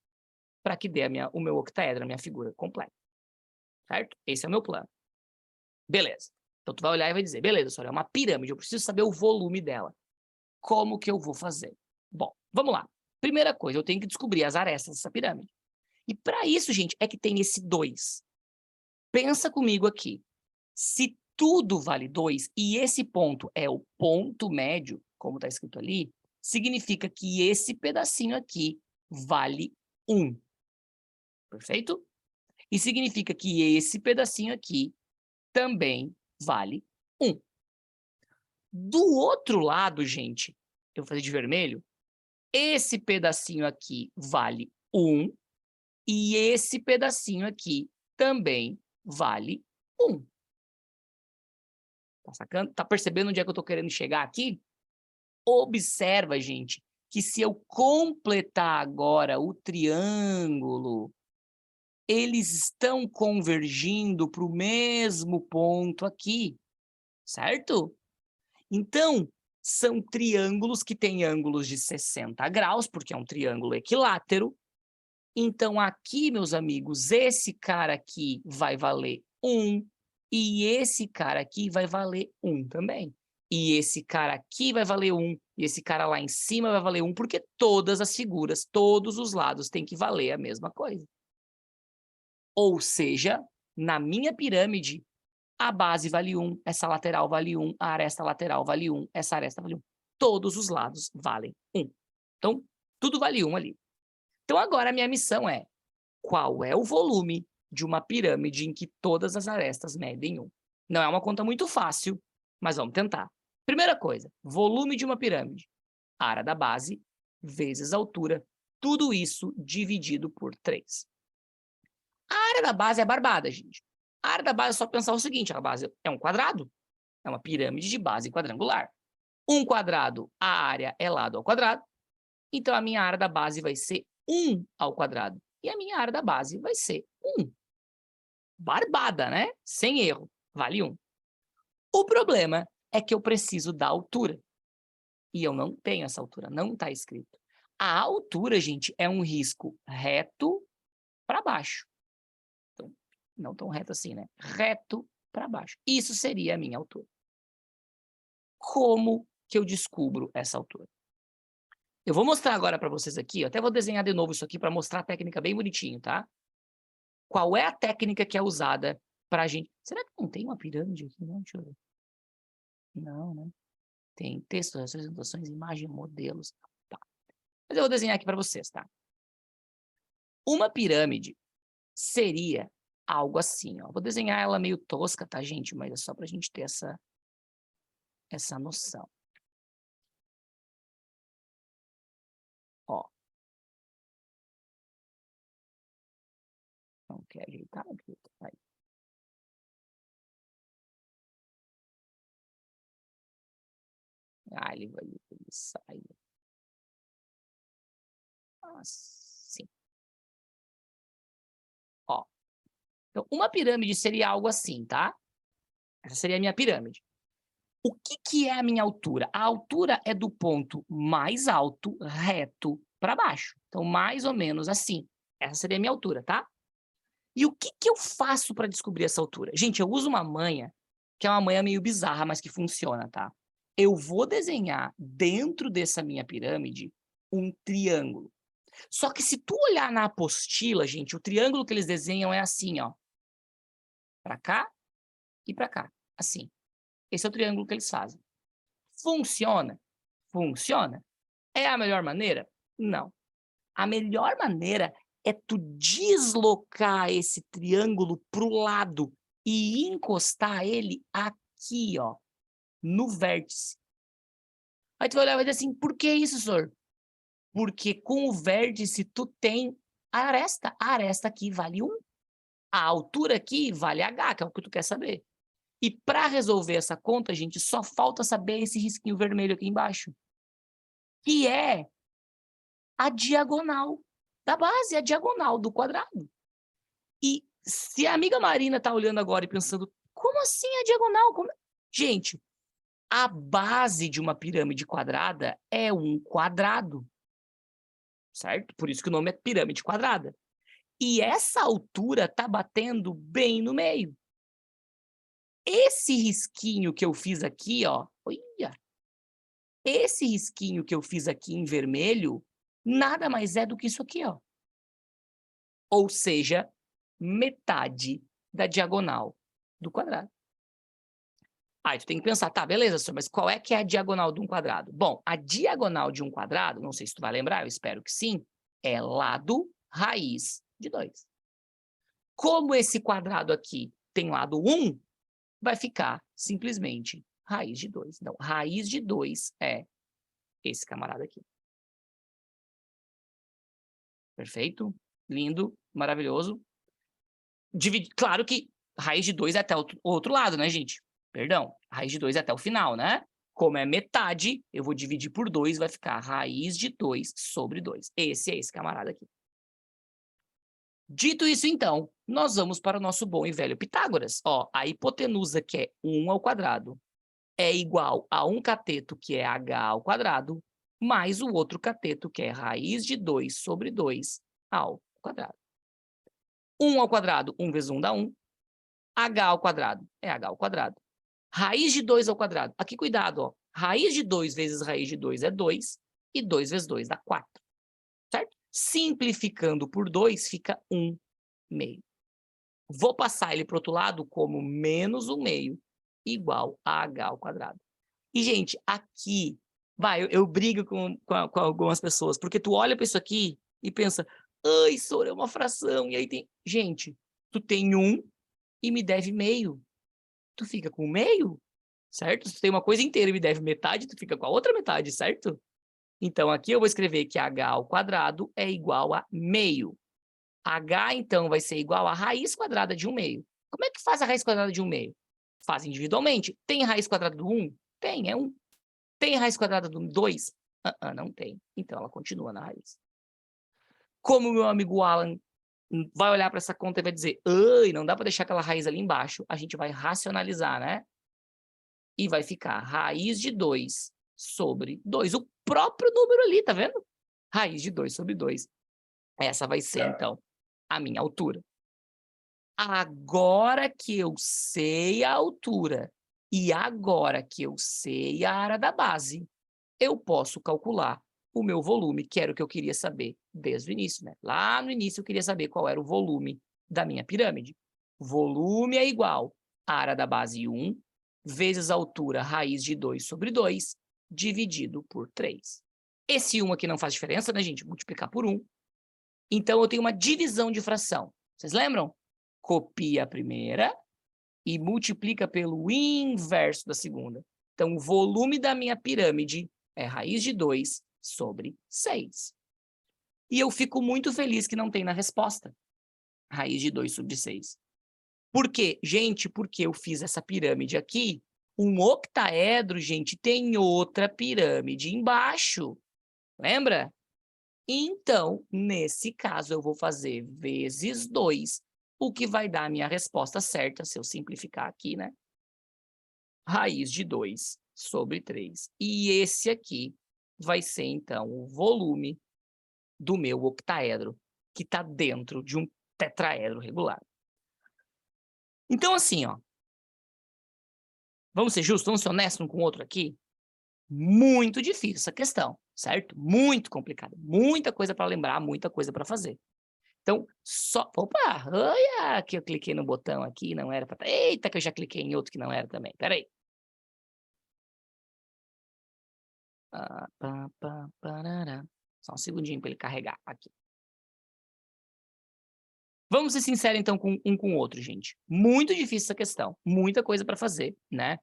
para que dê o meu octaedro, a minha figura completa. Certo? Esse é o meu plano. Beleza. Então, tu vai olhar e vai dizer, beleza, Sônia, é uma pirâmide, eu preciso saber o volume dela. Como que eu vou fazer? Bom, vamos lá. Primeira coisa, eu tenho que descobrir as arestas dessa pirâmide. E para isso, gente, é que tem esse 2. Pensa comigo aqui. Se tudo vale 2 e esse ponto é o ponto médio, como está escrito ali, significa que esse pedacinho aqui vale 1. Perfeito? E significa que esse pedacinho aqui também vale 1. Do outro lado, gente, eu vou fazer de vermelho, esse pedacinho aqui vale 1 e esse pedacinho aqui também vale 1. Tá sacando? Tá percebendo onde é que eu tô querendo chegar aqui? Observa, gente, que se eu completar agora o triângulo, eles estão convergindo para o mesmo ponto aqui, certo? Então, são triângulos que têm ângulos de 60 graus, porque é um triângulo equilátero. Então, aqui, meus amigos, esse cara aqui vai valer 1, e esse cara aqui vai valer 1 também. E esse cara aqui vai valer 1, e esse cara lá em cima vai valer 1, porque todas as figuras, todos os lados têm que valer a mesma coisa. Ou seja, na minha pirâmide, a base vale 1, essa lateral vale 1, a aresta lateral vale 1, essa aresta vale 1. Todos os lados valem 1. Então, tudo vale 1 ali. Então, agora a minha missão é: qual é o volume de uma pirâmide em que todas as arestas medem 1? Não é uma conta muito fácil, mas vamos tentar. Primeira coisa, volume de uma pirâmide. Área da base vezes a altura, tudo isso dividido por 3. A área da base é barbada, gente. A área da base é só pensar o seguinte: a base é um quadrado, é uma pirâmide de base quadrangular. Um quadrado, a área é lado ao quadrado, então a minha área da base vai ser 1 ao quadrado. E a minha área da base vai ser 1. Barbada, né? Sem erro, vale 1. O problema é que eu preciso da altura. E eu não tenho essa altura, não está escrito. A altura, gente, é um risco reto para baixo. Então, não tão reto assim, né? Reto para baixo. Isso seria a minha altura. Como que eu descubro essa altura? Eu vou mostrar agora para vocês aqui, eu até vou desenhar de novo isso aqui para mostrar a técnica bem bonitinho, tá? Qual é a técnica que é usada para a gente... Será que não tem uma pirâmide aqui? Não, deixa eu ver. Não, né? Tem texto, representações, imagem, modelos. Tá. Mas eu vou desenhar aqui para vocês, tá? Uma pirâmide seria algo assim, ó. Vou desenhar ela meio tosca, tá, gente? Mas é só para a gente ter essa noção. Ó. Não quer ajeitar? Aí. Ah, ele sai. Assim. Ó. Então, uma pirâmide seria algo assim, tá? Essa seria a minha pirâmide. O que é a minha altura? A altura é do ponto mais alto, reto, para baixo. Então, mais ou menos assim. Essa seria a minha altura, tá? E o que eu faço para descobrir essa altura? Gente, eu uso uma manha, que é uma manha meio bizarra, mas que funciona, tá? Eu vou desenhar dentro dessa minha pirâmide um triângulo. Só que se tu olhar na apostila, gente, o triângulo que eles desenham é assim, ó. Para cá e para cá. Assim. Esse é o triângulo que eles fazem. Funciona? Funciona. É a melhor maneira? Não. A melhor maneira é tu deslocar esse triângulo para o lado e encostar ele aqui, ó, no vértice. Aí tu vai olhar e vai dizer assim, por que isso, senhor? Porque com o vértice tu tem a aresta. A aresta aqui vale 1. A altura aqui vale h, que é o que tu quer saber. E para resolver essa conta, gente, só falta saber esse risquinho vermelho aqui embaixo, que é a diagonal da base, a diagonal do quadrado. E se a amiga Marina está olhando agora e pensando, como assim a diagonal? Como... Gente, a base de uma pirâmide quadrada é um quadrado, certo? Por isso que o nome é pirâmide quadrada. E essa altura está batendo bem no meio. Esse risquinho que eu fiz aqui, ó, olha, Esse risquinho que eu fiz aqui em vermelho, nada mais é do que isso aqui, ó. Ou seja, metade da diagonal do quadrado. Aí tu tem que pensar, tá, beleza, senhor, mas qual é que é a diagonal de um quadrado? Bom, a diagonal de um quadrado, não sei se tu vai lembrar, eu espero que sim, é lado raiz de 2. Como esse quadrado aqui tem lado 1, vai ficar simplesmente raiz de 2. Então, raiz de 2 é esse camarada aqui. Perfeito? Lindo, maravilhoso. Claro que raiz de 2 é até o outro lado, né, gente? Perdão, raiz de 2 é até o final, né? Como é metade, eu vou dividir por 2, vai ficar raiz de 2 sobre 2. Esse é esse camarada aqui. Dito isso, então, nós vamos para o nosso bom e velho Pitágoras. Ó, a hipotenusa, que é 1 ao quadrado, é igual a um cateto, que é h ao quadrado, mais o outro cateto, que é raiz de 2 sobre 2 ao quadrado. 1 ao quadrado, 1 vezes 1 dá 1. H ao quadrado é h ao quadrado. Raiz de 2 ao quadrado. Aqui, cuidado, ó. Raiz de 2 vezes raiz de 2 é 2. E 2 vezes 2 dá 4. Certo? Simplificando por 2, fica 1 meio. Vou passar ele para o outro lado como menos 1 meio igual a h ao quadrado. E, gente, aqui, eu brigo com algumas pessoas, porque tu olha para isso aqui e pensa, ai, senhor, é uma fração, e aí tem... Gente, tu tem 1 e me deve meio. Tu fica com meio, certo? Se tu tem uma coisa inteira e me deve metade, tu fica com a outra metade, certo? Então, aqui eu vou escrever que h ao quadrado é igual a meio. H, então, vai ser igual a raiz quadrada de 1 meio. Como é que faz a raiz quadrada de 1 meio? Faz individualmente. Tem raiz quadrada do 1? Tem, é 1. Tem raiz quadrada do 2? Não tem. Então, ela continua na raiz. Como o meu amigo Alan vai olhar para essa conta e vai dizer, ai, não dá para deixar aquela raiz ali embaixo, a gente vai racionalizar, né? E vai ficar raiz de 2 sobre 2. O próprio número ali, tá vendo? Raiz de 2 sobre 2. Essa vai ser, então, a minha altura. Agora que eu sei a altura e agora que eu sei a área da base, eu posso calcular o meu volume, que era o que eu queria saber desde o início, né? Lá no início eu queria saber qual era o volume da minha pirâmide. Volume é igual à área da base 1 vezes a altura raiz de 2 sobre 2 dividido por 3. Esse 1 aqui não faz diferença, né, gente? Multiplicar por 1. Então, eu tenho uma divisão de fração. Vocês lembram? Copia a primeira e multiplica pelo inverso da segunda. Então, o volume da minha pirâmide é raiz de 2 sobre 6. E eu fico muito feliz que não tem na resposta raiz de 2 sobre 6. Por quê? Gente, porque eu fiz essa pirâmide aqui, um octaedro, gente, tem outra pirâmide embaixo. Lembra? Então, nesse caso, eu vou fazer vezes 2, o que vai dar a minha resposta certa, se eu simplificar aqui, né? Raiz de 2 sobre 3. E esse aqui vai ser, então, o volume do meu octaedro, que está dentro de um tetraedro regular. Então, assim, ó, vamos ser justos, vamos ser honestos um com o outro aqui? Muito difícil essa questão, certo? Muito complicado, muita coisa para lembrar, muita coisa para fazer. Então, só... Opa! Olha que eu cliquei no botão aqui, não era para... Eita, que eu já cliquei em outro que não era também. Espera aí. Só um segundinho para ele carregar aqui. Vamos ser sinceros, então, um com o outro, gente. Muito difícil essa questão. Muita coisa para fazer, né?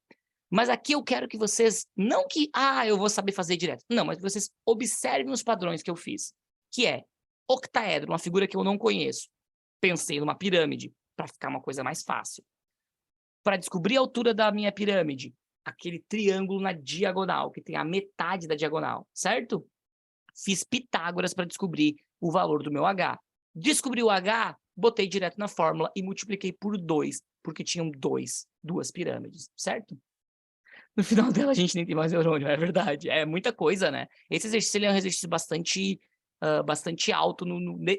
Mas aqui eu quero que vocês... Não que, eu vou saber fazer direto. Não, mas que vocês observem os padrões que eu fiz. Que é octaedro, uma figura que eu não conheço. Pensei numa pirâmide, para ficar uma coisa mais fácil. Para descobrir a altura da minha pirâmide, aquele triângulo na diagonal, que tem a metade da diagonal, certo? Fiz Pitágoras para descobrir o valor do meu H. Descobri o H, botei direto na fórmula e multipliquei por 2, porque tinham duas pirâmides, certo? No final dela, a gente nem tem mais neurônio, é verdade. É muita coisa, né? Esse exercício ele é um exercício bastante alto,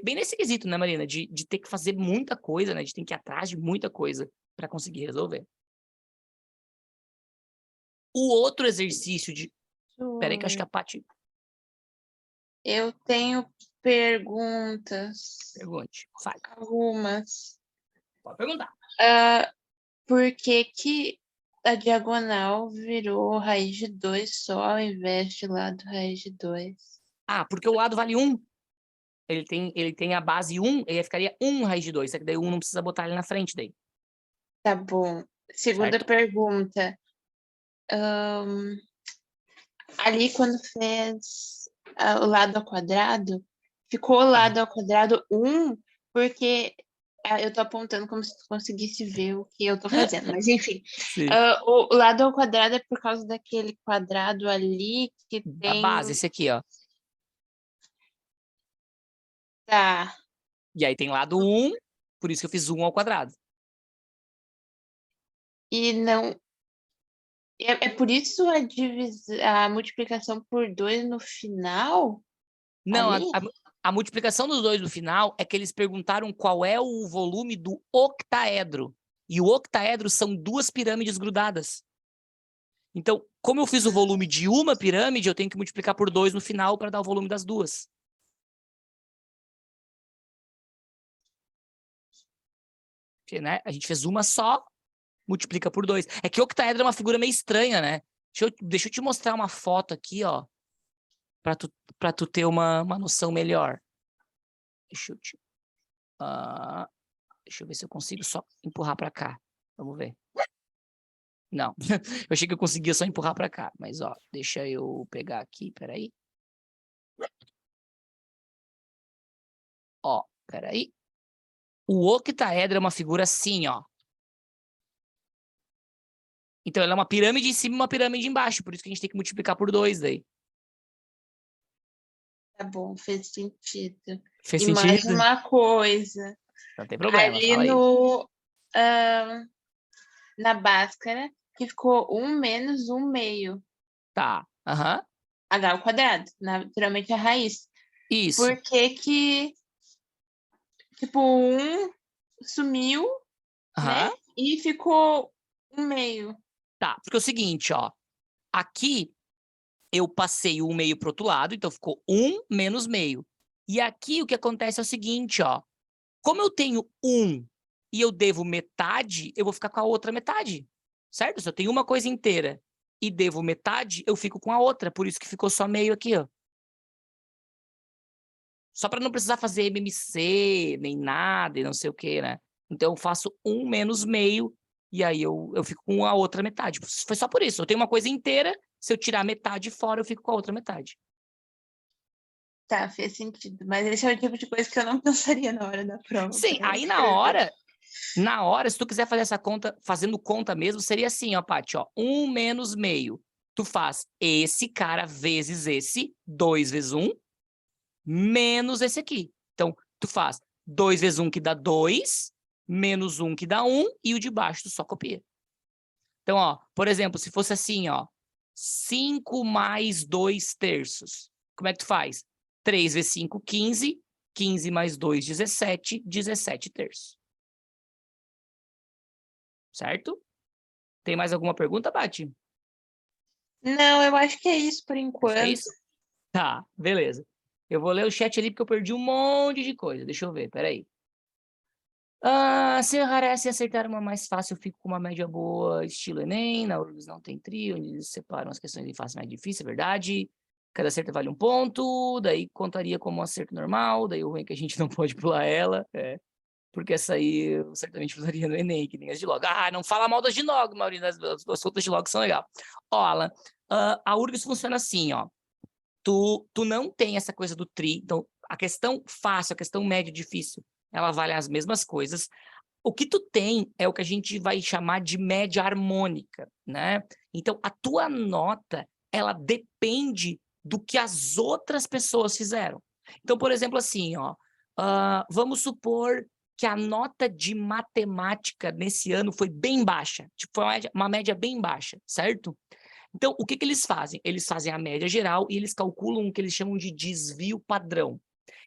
bem nesse quesito, né, Marina? De ter que fazer muita coisa, né? De ter que ir atrás de muita coisa para conseguir resolver. O outro exercício Espera aí que eu acho que a Paty... Eu tenho perguntas. Pergunte. Fale. Algumas. Pode perguntar. Por que a diagonal virou raiz de 2 só ao invés de lado raiz de 2? Ah, porque o lado vale 1. Ele tem a base 1, ele ficaria 1 raiz de 2. Só que daí 1 não precisa botar ele na frente daí. Tá bom. Segunda Certo? pergunta. Ali quando fez o lado ao quadrado, ficou o lado ao quadrado 1, porque eu tô apontando como se tu conseguisse ver o que eu tô fazendo, mas enfim. Sim. O lado ao quadrado é por causa daquele quadrado ali que A tem... base, esse aqui, ó. Tá. E aí tem lado 1, por isso que eu fiz 1 ao quadrado. E não... É por isso a multiplicação por 2 no final? Não, Ali? a multiplicação dos dois no final é que eles perguntaram qual é o volume do octaedro. E o octaedro são 2 pirâmides grudadas. Então, como eu fiz o volume de uma pirâmide, eu tenho que multiplicar por 2 no final para dar o volume das duas. Porque, né, a gente fez uma só, multiplica por 2. É que octaedro é uma figura meio estranha, né? Deixa eu te mostrar uma foto aqui, ó, para tu ter uma noção melhor. Deixa eu ver se eu consigo só empurrar para cá. Vamos ver. Não, eu achei que eu conseguia só empurrar para cá, mas ó, deixa eu pegar aqui, peraí. Ó, peraí. O octaedro é uma figura assim, ó. Então ela é uma pirâmide em cima e uma pirâmide embaixo, por isso que a gente tem que multiplicar por 2 daí. Tá bom, fez sentido. Fez E mais sentido? uma coisa. Não tem problema, Ali fala aí. na Bhaskara, que ficou 1 menos 1 meio. Tá, aham. H ao quadrado, naturalmente a raiz. Isso. Por que tipo, 1 sumiu, né? Aham. E ficou 1 meio. Tá, porque é o seguinte, ó. Aqui eu passei o meio pro outro lado, então ficou 1 menos meio. E aqui o que acontece é o seguinte, ó. Como eu tenho 1 e eu devo metade, eu vou ficar com a outra metade. Certo? Se eu tenho uma coisa inteira e devo metade, eu fico com a outra. Por isso que ficou só meio aqui, ó. Só para não precisar fazer MMC, nem nada, e não sei o que, né? Então eu faço 1 menos meio, e aí eu fico com a outra metade. Foi só por isso. Eu tenho uma coisa inteira, se eu tirar metade fora, eu fico com a outra metade. Tá, fez sentido. Mas esse é o tipo de coisa que eu não pensaria na hora da prova. Sim, aí na hora, se tu quiser fazer essa conta, fazendo conta mesmo, seria assim, ó, Paty, ó, 1 menos meio. Tu faz esse cara vezes esse, 2 vezes 1, menos esse aqui. Então, tu faz 2 vezes 1 que dá 2, menos 1 que dá 1, e o de baixo tu só copia. Então, ó, por exemplo, se fosse assim, ó, 5 mais 2 terços. Como é que tu faz? 3 vezes 5, 15. 15 mais 2, 17. 17 terços. Certo? Tem mais alguma pergunta, Paty? Não, eu acho que é isso por Acho que é enquanto. isso? Tá, beleza. Eu vou ler o chat ali porque eu perdi um monte de coisa. Deixa eu ver, peraí. Se errar e acertar uma mais fácil, eu fico com uma média boa, estilo Enem. Na URGS não tem trio, onde eles separam as questões de fácil e mais difícil, é verdade. Cada acerto vale 1 ponto, daí contaria como um acerto normal, daí o ruim é que a gente não pode pular ela, porque essa aí eu certamente usaria no Enem, que nem as de log. Não fala mal das de log, Maurício, as outras de log são legais. Ó, Alan, a URGS funciona assim, ó. Tu não tem essa coisa do tri, então a questão fácil, a questão média difícil, ela vale as mesmas coisas. O que tu tem é o que a gente vai chamar de média harmônica, né? Então, a tua nota, ela depende do que as outras pessoas fizeram. Então, por exemplo, assim, ó, vamos supor que a nota de matemática nesse ano foi bem baixa, tipo, foi uma média bem baixa, certo? Então, o que eles fazem? Eles fazem a média geral e eles calculam o que eles chamam de desvio padrão.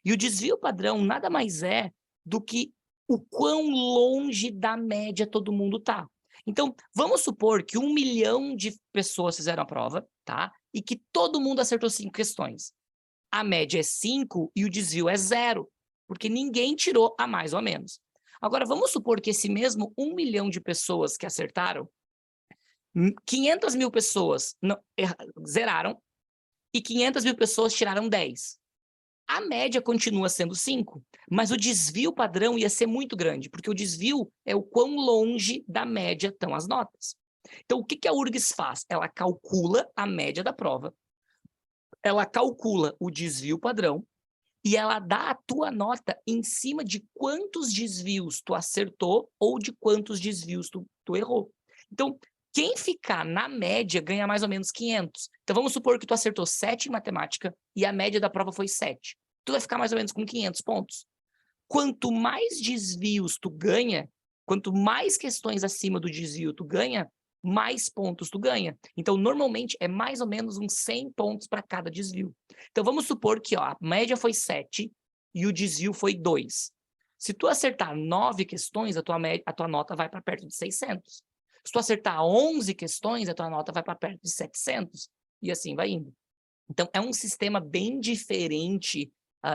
E o desvio padrão nada mais é do que o quão longe da média todo mundo tá. Então, vamos supor que 1 milhão de pessoas fizeram a prova, tá? e que todo mundo acertou 5 questões. A média é 5 e o desvio é 0, porque ninguém tirou a mais ou a menos. Agora, vamos supor que esse mesmo 1 milhão de pessoas que acertaram, 500 mil pessoas zeraram e 500 mil pessoas tiraram 10. A média continua sendo 5, mas o desvio padrão ia ser muito grande, porque o desvio é o quão longe da média estão as notas. Então, o que a URGS faz? Ela calcula a média da prova, ela calcula o desvio padrão e ela dá a tua nota em cima de quantos desvios tu acertou ou de quantos desvios tu errou. Então, quem ficar na média ganha mais ou menos 500. Então, vamos supor que tu acertou 7 em matemática e a média da prova foi 7. Tu vai ficar mais ou menos com 500 pontos. Quanto mais desvios tu ganha, quanto mais questões acima do desvio tu ganha, mais pontos tu ganha. Então, normalmente, é mais ou menos uns 100 pontos para cada desvio. Então, vamos supor que a média foi 7 e o desvio foi 2. Se tu acertar 9 questões, a tua nota vai para perto de 600. Se tu acertar 11 questões, a tua nota vai para perto de 700. E assim vai indo. Então, é um sistema bem diferente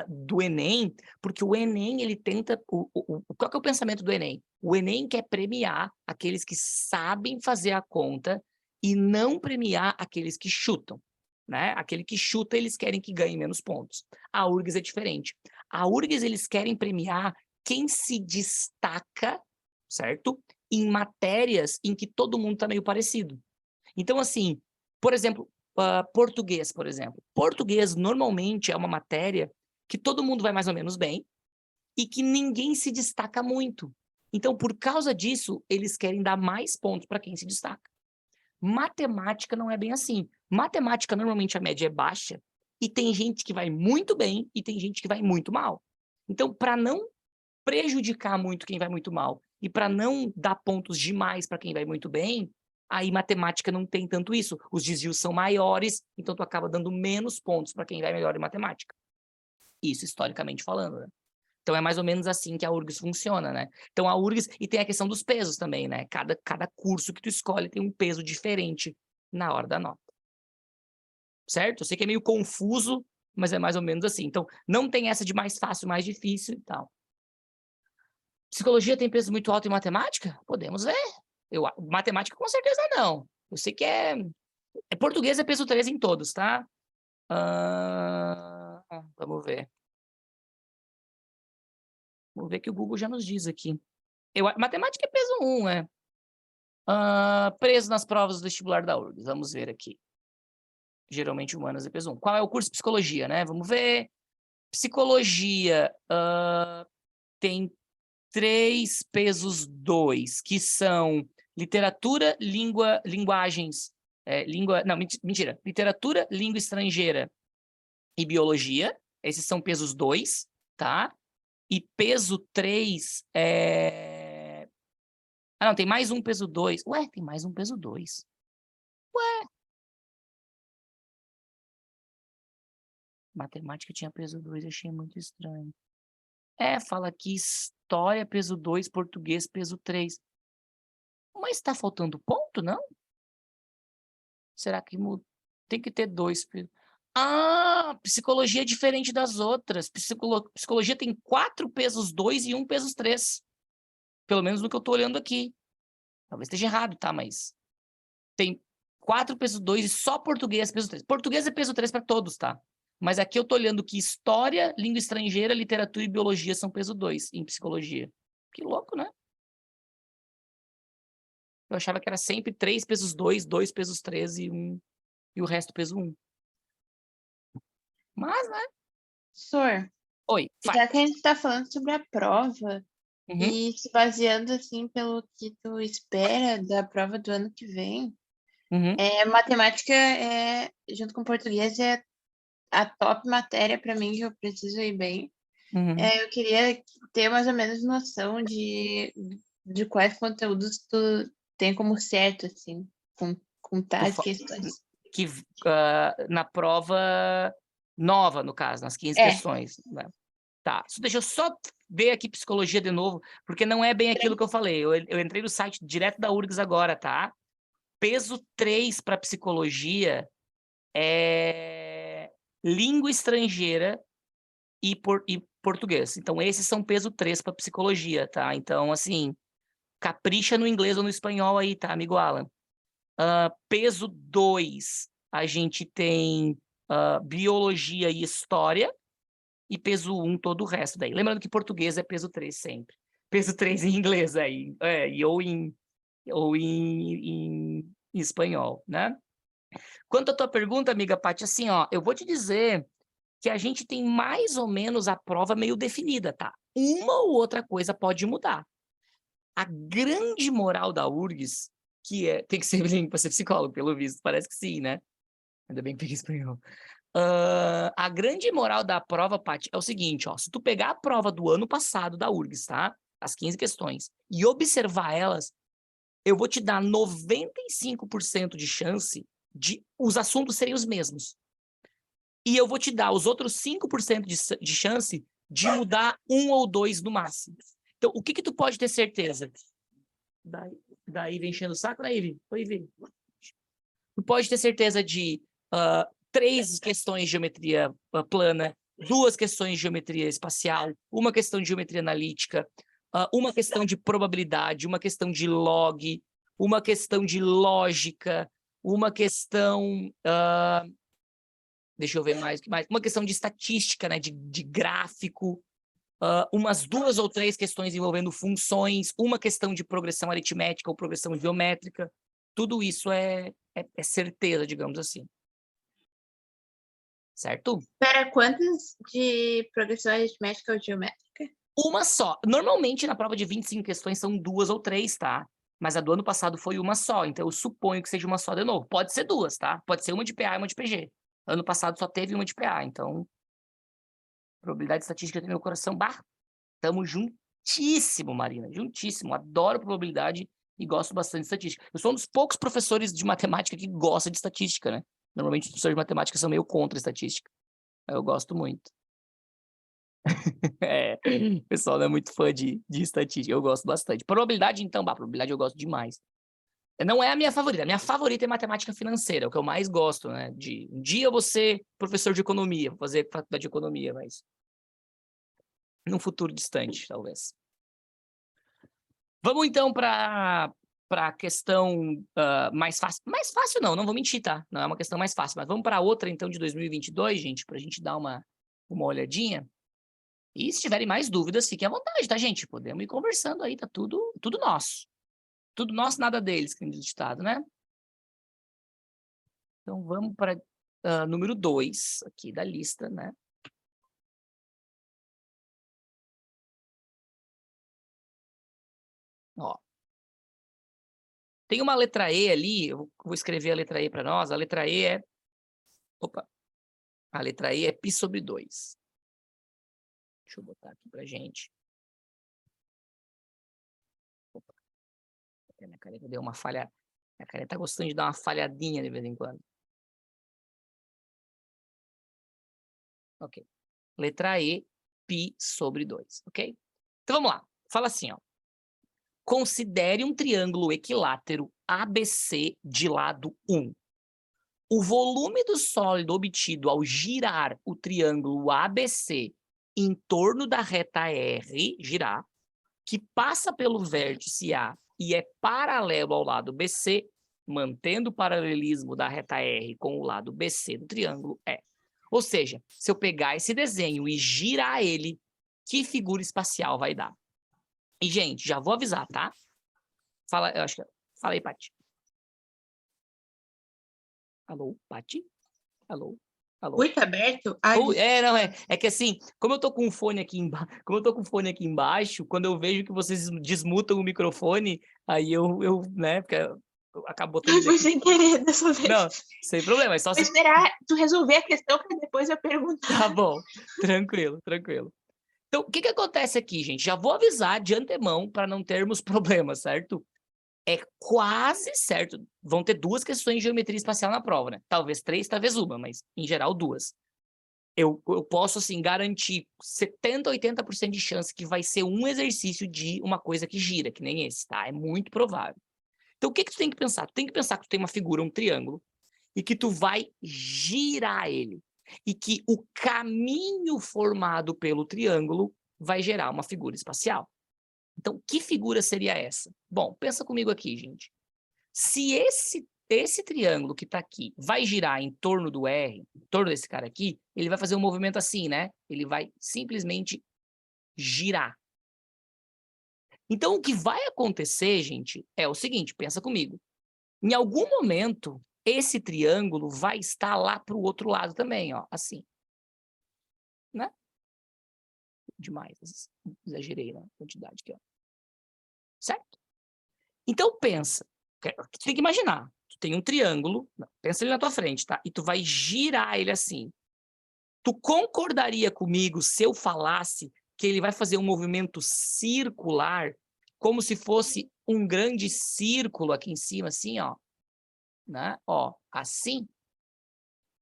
do Enem, porque o Enem, ele tenta... Qual que é o pensamento do Enem? O Enem quer premiar aqueles que sabem fazer a conta e não premiar aqueles que chutam, né? Aquele que chuta, eles querem que ganhe menos pontos. A URGS é diferente. A URGS, eles querem premiar quem se destaca, certo? Em matérias em que todo mundo está meio parecido. Então, assim, por exemplo, português, por exemplo. Português, normalmente, é uma matéria que todo mundo vai mais ou menos bem e que ninguém se destaca muito. Então, por causa disso, eles querem dar mais pontos para quem se destaca. Matemática não é bem assim. Matemática, normalmente, a média é baixa e tem gente que vai muito bem e tem gente que vai muito mal. Então, para não prejudicar muito quem vai muito mal e para não dar pontos demais para quem vai muito bem, aí matemática não tem tanto isso. Os desvios são maiores, então tu acaba dando menos pontos para quem vai melhor em matemática. Isso historicamente falando, né? Então é mais ou menos assim que a URGS funciona, né? Então a URGS, e tem a questão dos pesos também, né? Cada curso que tu escolhe tem um peso diferente na hora da nota. Certo? Eu sei que é meio confuso, mas é mais ou menos assim. Então não tem essa de mais fácil, mais difícil e tal. Psicologia tem peso muito alto em matemática? Podemos ver. Matemática com certeza não. Eu sei que português é peso 3 em todos, tá? Vamos ver. Vamos ver que o Google já nos diz aqui. Matemática é peso 1, é. Preso nas provas do vestibular da URGS. Vamos ver aqui. Geralmente humanas é peso 1. Qual é o curso de psicologia, né? Vamos ver. Psicologia tem 3 pesos 2, que são literatura, linguagens, não, mentira, literatura, língua estrangeira e biologia, esses são pesos 2, tá? E peso 3 não, tem mais um peso 2. Ué, tem mais um peso 2. Ué. Matemática tinha peso 2, achei muito estranho. Fala aqui história, peso 2, português, peso 3. Mas tá faltando ponto, não? Será que tem que ter 2 pesos? Psicologia é diferente das outras. Psicologia tem 4 pesos 2 e 1 pesos 3. Pelo menos no que eu tô olhando aqui. Talvez esteja errado, tá? Mas tem 4 pesos 2 e só português peso 3. Português é peso 3 para todos, tá? Mas aqui eu tô olhando que história, língua estrangeira, literatura e biologia são peso 2 em psicologia. Que louco, né? Eu achava que era sempre 3 pesos 2, 2 pesos 3 e o resto peso 1. Mas, né? Professor, Oi, vai. já que a gente está falando sobre a prova, Uhum. e se baseando assim pelo que tu espera da prova do ano que vem, Uhum. matemática junto com português é a top matéria para mim que eu preciso ir bem. Uhum. Eu queria ter mais ou menos noção de quais conteúdos tu tem como certo, assim, com tais questões. Que na prova nova, no caso, nas 15 É. questões. Né? Tá, deixa eu só ver aqui psicologia de novo, porque não é bem aquilo que eu falei. Eu entrei no site direto da URGS agora, tá? Peso 3 para psicologia língua estrangeira e português. Então, esses são peso 3 para psicologia, tá? Então, assim, capricha no inglês ou no espanhol aí, tá, amigo Alan? Peso 2, a gente tem biologia e história, e peso 1, todo o resto daí. Lembrando que português é peso 3 sempre. Peso 3 em inglês aí, ou em espanhol, né? Quanto à tua pergunta, amiga Paty, assim, ó, eu vou te dizer que a gente tem mais ou menos a prova meio definida, tá? Uma ou outra coisa pode mudar. A grande moral da URGS, que tem que ser bilíngue para ser psicólogo, pelo visto, parece que sim, né? Ainda bem que peguei espanhol. A grande moral da prova, Paty, é o seguinte, ó, se tu pegar a prova do ano passado da URGS, tá? As 15 questões, e observar elas, eu vou te dar 95% de chance de os assuntos serem os mesmos. E eu vou te dar os outros 5% de chance de mudar 1 ou 2 no máximo. Então, o que tu pode ter certeza? Daí vem enchendo o saco, né, Ivy? Oi, Ivy. Tu pode ter certeza de 3 questões de geometria plana, 2 questões de geometria espacial, 1 questão de geometria analítica, 1 questão de probabilidade, 1 questão de log, 1 questão de lógica, 1 questão... deixa eu ver mais, uma questão de estatística, né, de gráfico, umas 2 ou 3 questões envolvendo funções, 1 questão de progressão aritmética ou progressão geométrica. Tudo isso é certeza, digamos assim. Certo? Para quantas de progressão aritmética ou geométrica? Uma só. Normalmente, na prova de 25 questões, são 2 ou 3, tá? Mas a do ano passado foi uma só, então eu suponho que seja uma só de novo. Pode ser 2, tá? Pode ser uma de PA e uma de PG. Ano passado só teve uma de PA, então... Probabilidade estatística do meu coração, tamo juntíssimo, Marina, juntíssimo. Adoro probabilidade e gosto bastante de estatística. Eu sou um dos poucos professores de matemática que gosta de estatística, né? Normalmente os professores de matemática são meio contra a estatística. Eu gosto muito. O pessoal não é muito fã de estatística, eu gosto bastante. Probabilidade, então, probabilidade eu gosto demais. Não é a minha favorita é matemática financeira, é o que eu mais gosto, né? Um dia eu vou ser professor de economia, vou fazer faculdade de economia, mas num futuro distante, talvez. Vamos então para a questão mais fácil. Mais fácil não vou mentir, tá? Não é uma questão mais fácil, mas vamos para outra então de 2022, gente, para a gente dar uma olhadinha. E se tiverem mais dúvidas, fiquem à vontade, tá, gente? Podemos ir conversando aí, tá tudo nosso. Tudo nosso, nada deles, que diz o ditado, né? Então vamos para número 2 aqui da lista, né? Ó. Tem uma letra E ali, eu vou escrever a letra E para nós. A letra E é... Opa! A letra E é π sobre 2. Deixa eu botar aqui pra gente. Opa. Minha caneta deu uma falha. Minha caneta tá gostando de dar uma falhadinha de vez em quando. Ok. Letra E, π sobre 2, ok? Então vamos lá. Fala assim, ó. Considere um triângulo equilátero ABC de lado 1. O volume do sólido obtido ao girar o triângulo ABC em torno da reta R, girar, que passa pelo vértice A e é paralelo ao lado BC, mantendo o paralelismo da reta R com o lado BC do triângulo E. Ou seja, se eu pegar esse desenho e girar ele, que figura espacial vai dar? E, gente, já vou avisar, tá? Fala aí, Paty. Alô, Paty? Alô? Alô? Muito aberto? Não, é que assim, como eu tô com o fone aqui embaixo, quando eu vejo que vocês desmutam o microfone, aí eu né, porque acabou tendo... Foi sem querer dessa vez. Não, sem problema, é só... Vou esperar tu resolver a questão para depois eu perguntar. Tá bom, tranquilo. Então, o que acontece aqui, gente? Já vou avisar de antemão para não termos problemas, certo? É quase certo. Vão ter 2 questões de geometria espacial na prova, né? Talvez 3, talvez 1, mas em geral 2. Eu posso, assim, garantir 70%, 80% de chance que vai ser um exercício de uma coisa que gira, que nem esse, tá? É muito provável. Então, o que tu tem que pensar? Tu tem que pensar que tu tem uma figura, um triângulo, e que tu vai girar ele. E que o caminho formado pelo triângulo vai gerar uma figura espacial. Então, que figura seria essa? Bom, pensa comigo aqui, gente. Se esse triângulo que está aqui vai girar em torno do R, em torno desse cara aqui, ele vai fazer um movimento assim, né? Ele vai simplesmente girar. Então, o que vai acontecer, gente, é o seguinte, pensa comigo. Em algum momento, esse triângulo vai estar lá para o outro lado também, ó, assim. Né? Demais, exagerei na quantidade aqui, ó. Certo? Então, pensa. Tu tem que imaginar. Tu tem um triângulo, pensa ele na tua frente, tá? E tu vai girar ele assim. Tu concordaria comigo se eu falasse que ele vai fazer um movimento circular, como se fosse um grande círculo aqui em cima, assim, ó, né? Ó, assim.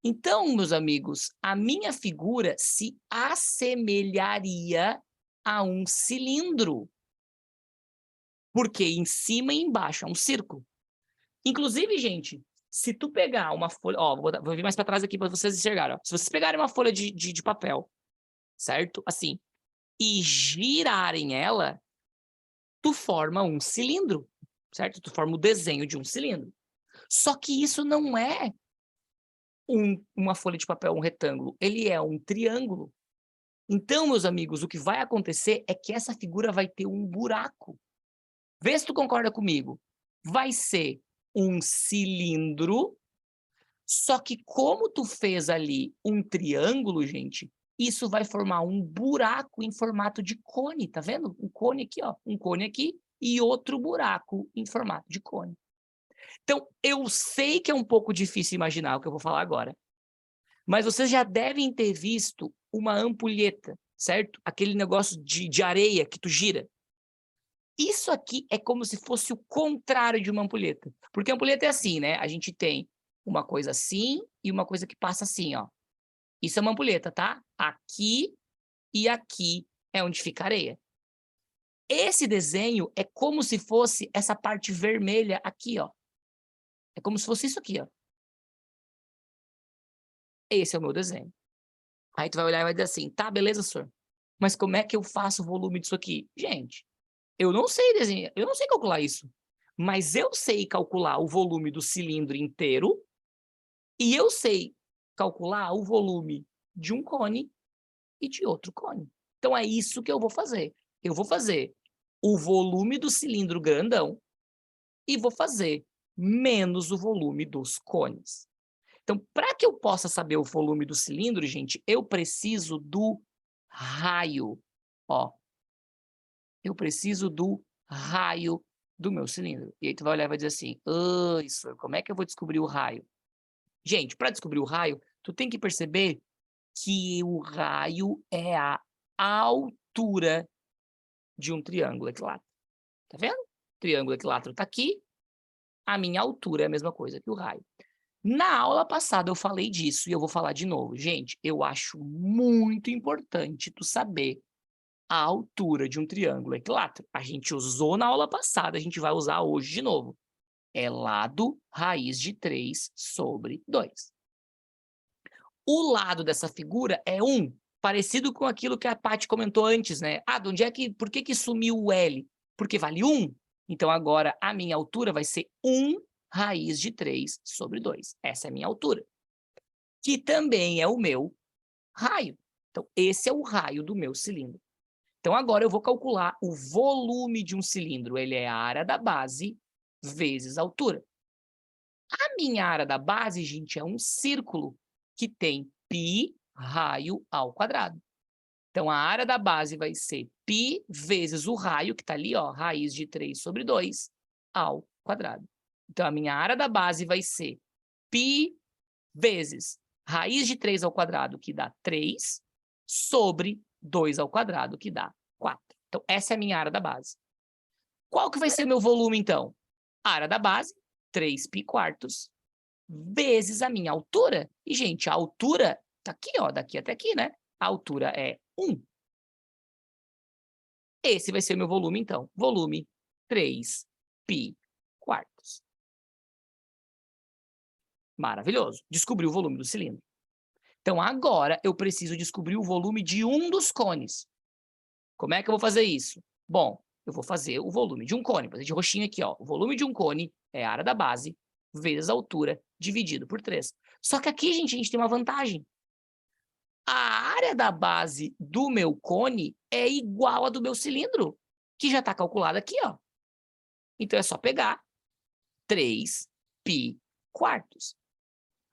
Então, meus amigos, a minha figura se assemelharia a um cilindro, porque em cima e embaixo é um círculo. Inclusive, gente, se tu pegar uma folha, ó, vou vir mais para trás aqui para vocês enxergarem, ó. Se vocês pegarem uma folha de papel, certo? Assim, e girarem ela, tu forma um cilindro, certo? Tu forma o desenho de um cilindro. Só que isso não é uma folha de papel, um retângulo, ele é um triângulo. Então, meus amigos, o que vai acontecer é que essa figura vai ter um buraco. Vê se tu concorda comigo. Vai ser um cilindro, só que como tu fez ali um triângulo, gente, isso vai formar um buraco em formato de cone, tá vendo? Um cone aqui, ó, um cone aqui e outro buraco em formato de cone. Então, eu sei que é um pouco difícil imaginar o que eu vou falar agora, mas vocês já devem ter visto uma ampulheta, certo? Aquele negócio de areia que tu gira. Isso aqui é como se fosse o contrário de uma ampulheta. Porque a ampulheta é assim, né? A gente tem uma coisa assim e uma coisa que passa assim, ó. Isso é uma ampulheta, tá? Aqui e aqui é onde fica a areia. Esse desenho é como se fosse essa parte vermelha aqui, ó. É como se fosse isso aqui, ó. Esse é o meu desenho. Aí tu vai olhar e vai dizer assim, tá, beleza, senhor. Mas como é que eu faço o volume disso aqui? Gente, eu não sei desenhar, eu não sei calcular isso. Mas eu sei calcular o volume do cilindro inteiro e eu sei calcular o volume de um cone e de outro cone. Então é isso que eu vou fazer. Eu vou fazer o volume do cilindro grandão e vou fazer menos o volume dos cones. Então, para que eu possa saber o volume do cilindro, gente, eu preciso do raio. Ó, eu preciso do raio do meu cilindro. E aí tu vai olhar e vai dizer assim, isso, como é que eu vou descobrir o raio? Gente, para descobrir o raio, tu tem que perceber que o raio é a altura de um triângulo equilátero. Tá vendo? O triângulo equilátero está aqui, a minha altura é a mesma coisa que o raio. Na aula passada eu falei disso e eu vou falar de novo. Gente, eu acho muito importante tu saber a altura de um triângulo equilátero. A gente usou na aula passada, a gente vai usar hoje de novo. É lado raiz de 3 sobre 2. O lado dessa figura é 1, parecido com aquilo que a Paty comentou antes, né? Ah, de onde é que, por que que sumiu o L? Porque vale 1. Então agora a minha altura vai ser 1 raiz de 3 sobre 2. Essa é a minha altura. Que também é o meu raio. Então esse é o raio do meu cilindro. Então agora eu vou calcular o volume de um cilindro. Ele é a área da base vezes a altura. A minha área da base, gente, é um círculo que tem π raio ao quadrado. Então, a área da base vai ser π vezes o raio, que está ali, ó, raiz de 3 sobre 2, ao quadrado. Então, a minha área da base vai ser π vezes raiz de 3 ao quadrado, que dá 3, sobre 2 ao quadrado, que dá 4. Então, essa é a minha área da base. Qual que vai ser o meu volume, então? A área da base, 3π quartos, vezes a minha altura. E, gente, a altura tá aqui, ó, daqui até aqui, né? A altura é 1. Esse vai ser o meu volume, então. Volume 3π quartos. Maravilhoso. Descobri o volume do cilindro. Então, agora, eu preciso descobrir o volume de um dos cones. Como é que eu vou fazer isso? Bom, eu vou fazer o volume de um cone. Vou fazer de roxinho aqui, ó. O volume de um cone é a área da base vezes a altura dividido por 3. Só que aqui, gente, a gente tem uma vantagem. A área da base do meu cone é igual à do meu cilindro, que já está calculada aqui, ó. Então, é só pegar 3π quartos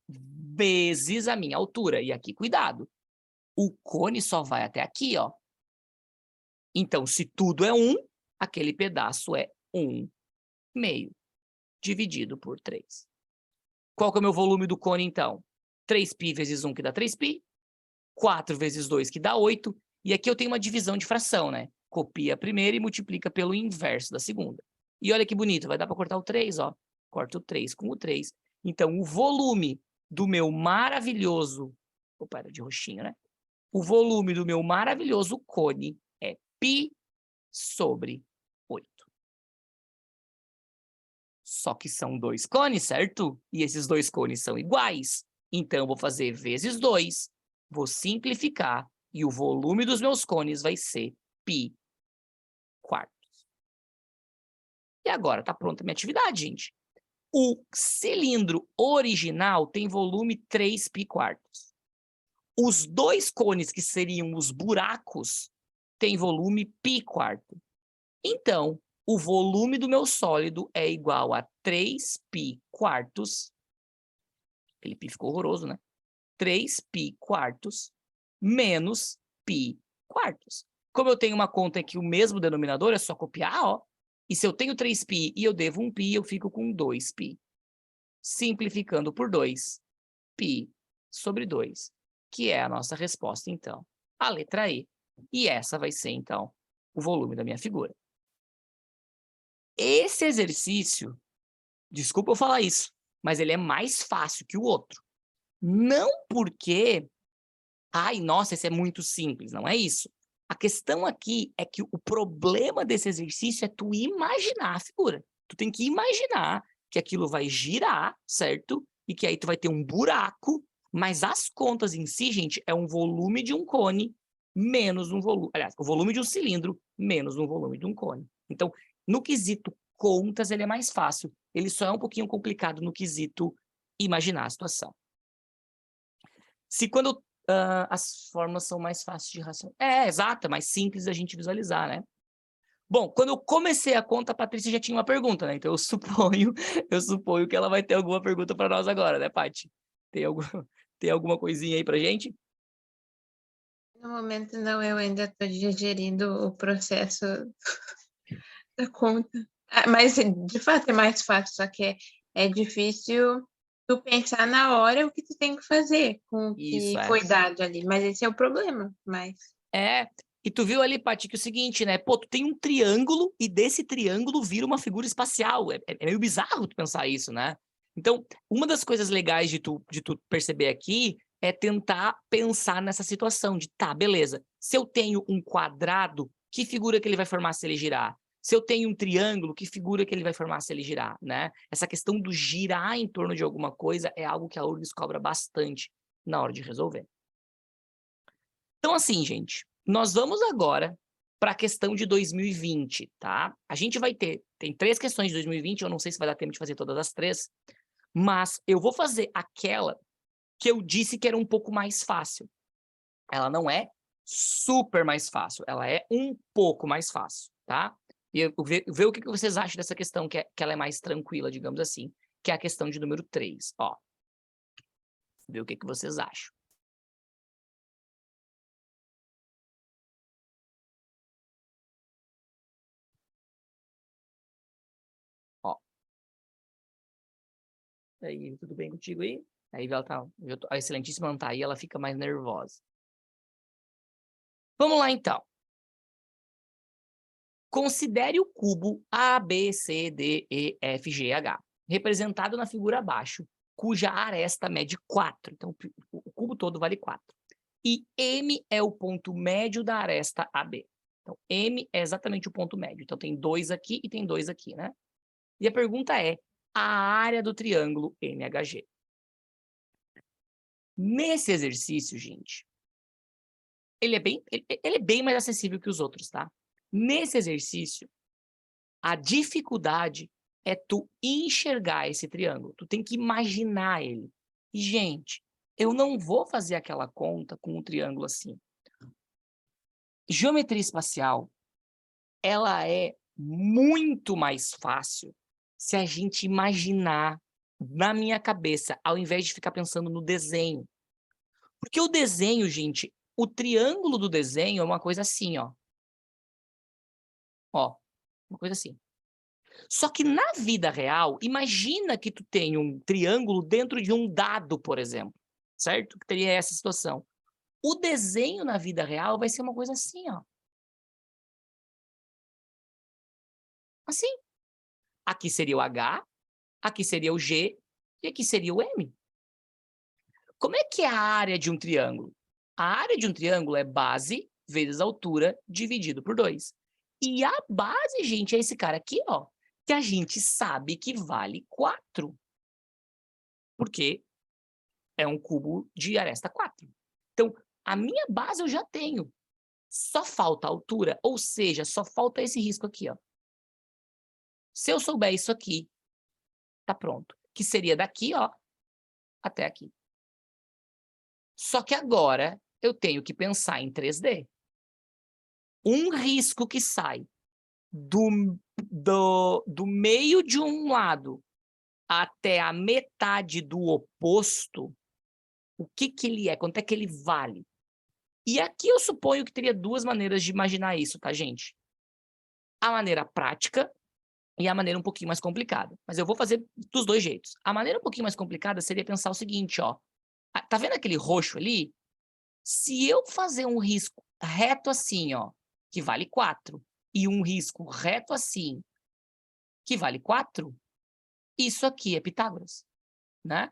vezes a minha altura. E aqui, cuidado, o cone só vai até aqui, ó. Então, se tudo é 1, aquele pedaço é 1/2 dividido por 3. Qual que é o meu volume do cone, então? 3π vezes 1, que dá 3π. 4 vezes 2, que dá 8. E aqui eu tenho uma divisão de fração, né? Copia a primeira e multiplica pelo inverso da segunda. E olha que bonito, vai dar para cortar o 3, ó. Corta o 3 com o 3. Então, o volume do meu maravilhoso... Opa, era de roxinho, né? O volume do meu maravilhoso cone é π sobre 8. Só que são 2 cones, certo? E esses 2 cones são iguais. Então, eu vou fazer vezes 2, vou simplificar, e o volume dos meus cones vai ser π quartos. E agora, está pronta a minha atividade, gente. O cilindro original tem volume 3π quartos. Os 2 cones, que seriam os buracos, têm volume π quarto. Então, o volume do meu sólido é igual a 3π quartos. Aquele π ficou horroroso, né? 3π quartos menos π quartos. Como eu tenho uma conta aqui, o mesmo denominador, é só copiar, ó. E se eu tenho 3π e eu devo 1π, eu fico com 2π. Simplificando por 2, π sobre 2, que é a nossa resposta, então, a letra E. E essa vai ser, então, o volume da minha figura. Esse exercício, desculpa eu falar isso, mas ele é mais fácil que o outro. Não porque, ai, nossa, esse é muito simples, não é isso. A questão aqui é que o problema desse exercício é tu imaginar a figura. Tu tem que imaginar que aquilo vai girar, certo? E que aí tu vai ter um buraco, mas as contas em si, gente, é um volume de um cone menos um volume... Aliás, o volume de um cilindro menos um volume de um cone. Então, no quesito contas, ele é mais fácil. Ele só é um pouquinho complicado no quesito imaginar a situação. Se quando as formas são mais fáceis de raciocinar... exato, é mais simples da gente visualizar, né? Bom, quando eu comecei a conta, a Patrícia já tinha uma pergunta, né? Então eu suponho que ela vai ter alguma pergunta para nós agora, né, Paty? Tem alguma coisinha aí pra gente? No momento não, eu ainda estou digerindo o processo da conta. Mas, de fato, é mais fácil, só que é difícil tu pensar na hora o que tu tem que fazer, com o que foi dado ali. Mas esse é o problema, mas... E tu viu ali, Paty, que é o seguinte, né? Pô, tu tem um triângulo e desse triângulo vira uma figura espacial. É meio bizarro tu pensar isso, né? Então, uma das coisas legais de tu perceber aqui é tentar pensar nessa situação de, tá, beleza, se eu tenho um quadrado, que figura que ele vai formar se ele girar? Se eu tenho um triângulo, que figura que ele vai formar se ele girar, né? Essa questão do girar em torno de alguma coisa é algo que a URGS cobra bastante na hora de resolver. Então, assim, gente, nós vamos agora para a questão de 2020, tá? A gente vai tem 3 questões de 2020, eu não sei se vai dar tempo de fazer todas as 3, mas eu vou fazer aquela que eu disse que era um pouco mais fácil. Ela não é super mais fácil, ela é um pouco mais fácil, tá? E ver o que vocês acham dessa questão, que ela é mais tranquila, digamos assim, que é a questão de número 3, ó. Ver o que vocês acham. Ó. E aí, tudo bem contigo aí? Aí ela tá, a excelentíssima não tá aí, ela fica mais nervosa. Vamos lá, então. Considere o cubo A, B, C, D, E, F, G, H, representado na figura abaixo, cuja aresta mede 4. Então, o cubo todo vale 4. E M é o ponto médio da aresta AB. Então, M é exatamente o ponto médio. Então, tem 2 aqui e tem 2 aqui, né? E a pergunta é a área do triângulo NHG. Nesse exercício, gente, ele é bem mais acessível que os outros, tá? Nesse exercício, a dificuldade é tu enxergar esse triângulo. Tu tem que imaginar ele. E, gente, eu não vou fazer aquela conta com um triângulo assim. Geometria espacial, ela é muito mais fácil se a gente imaginar na minha cabeça, ao invés de ficar pensando no desenho. Porque o desenho, gente, o triângulo do desenho é uma coisa assim, ó. Ó, uma coisa assim. Só que na vida real, imagina que tu tem um triângulo dentro de um dado, por exemplo, certo? Que teria essa situação. O desenho na vida real vai ser uma coisa assim, ó. Assim. Aqui seria o H, aqui seria o G e aqui seria o M. Como é que é a área de um triângulo? A área de um triângulo é base vezes altura dividido por 2. E a base, gente, é esse cara aqui, ó, que a gente sabe que vale 4. Porque é um cubo de aresta 4. Então, a minha base eu já tenho. Só falta a altura, ou seja, só falta esse risco aqui, ó. Se eu souber isso aqui, tá pronto. Que seria daqui, ó, até aqui. Só que agora eu tenho que pensar em 3D. Um risco que sai do meio de um lado até a metade do oposto, o que que ele é? Quanto é que ele vale? E aqui eu suponho que teria duas maneiras de imaginar isso, tá, gente? A maneira prática e a maneira um pouquinho mais complicada. Mas eu vou fazer dos dois jeitos. A maneira um pouquinho mais complicada seria pensar o seguinte, ó. Tá vendo aquele roxo ali? Se eu fazer um risco reto assim, ó, que vale 4, e um risco reto assim, que vale 4, isso aqui é Pitágoras, né?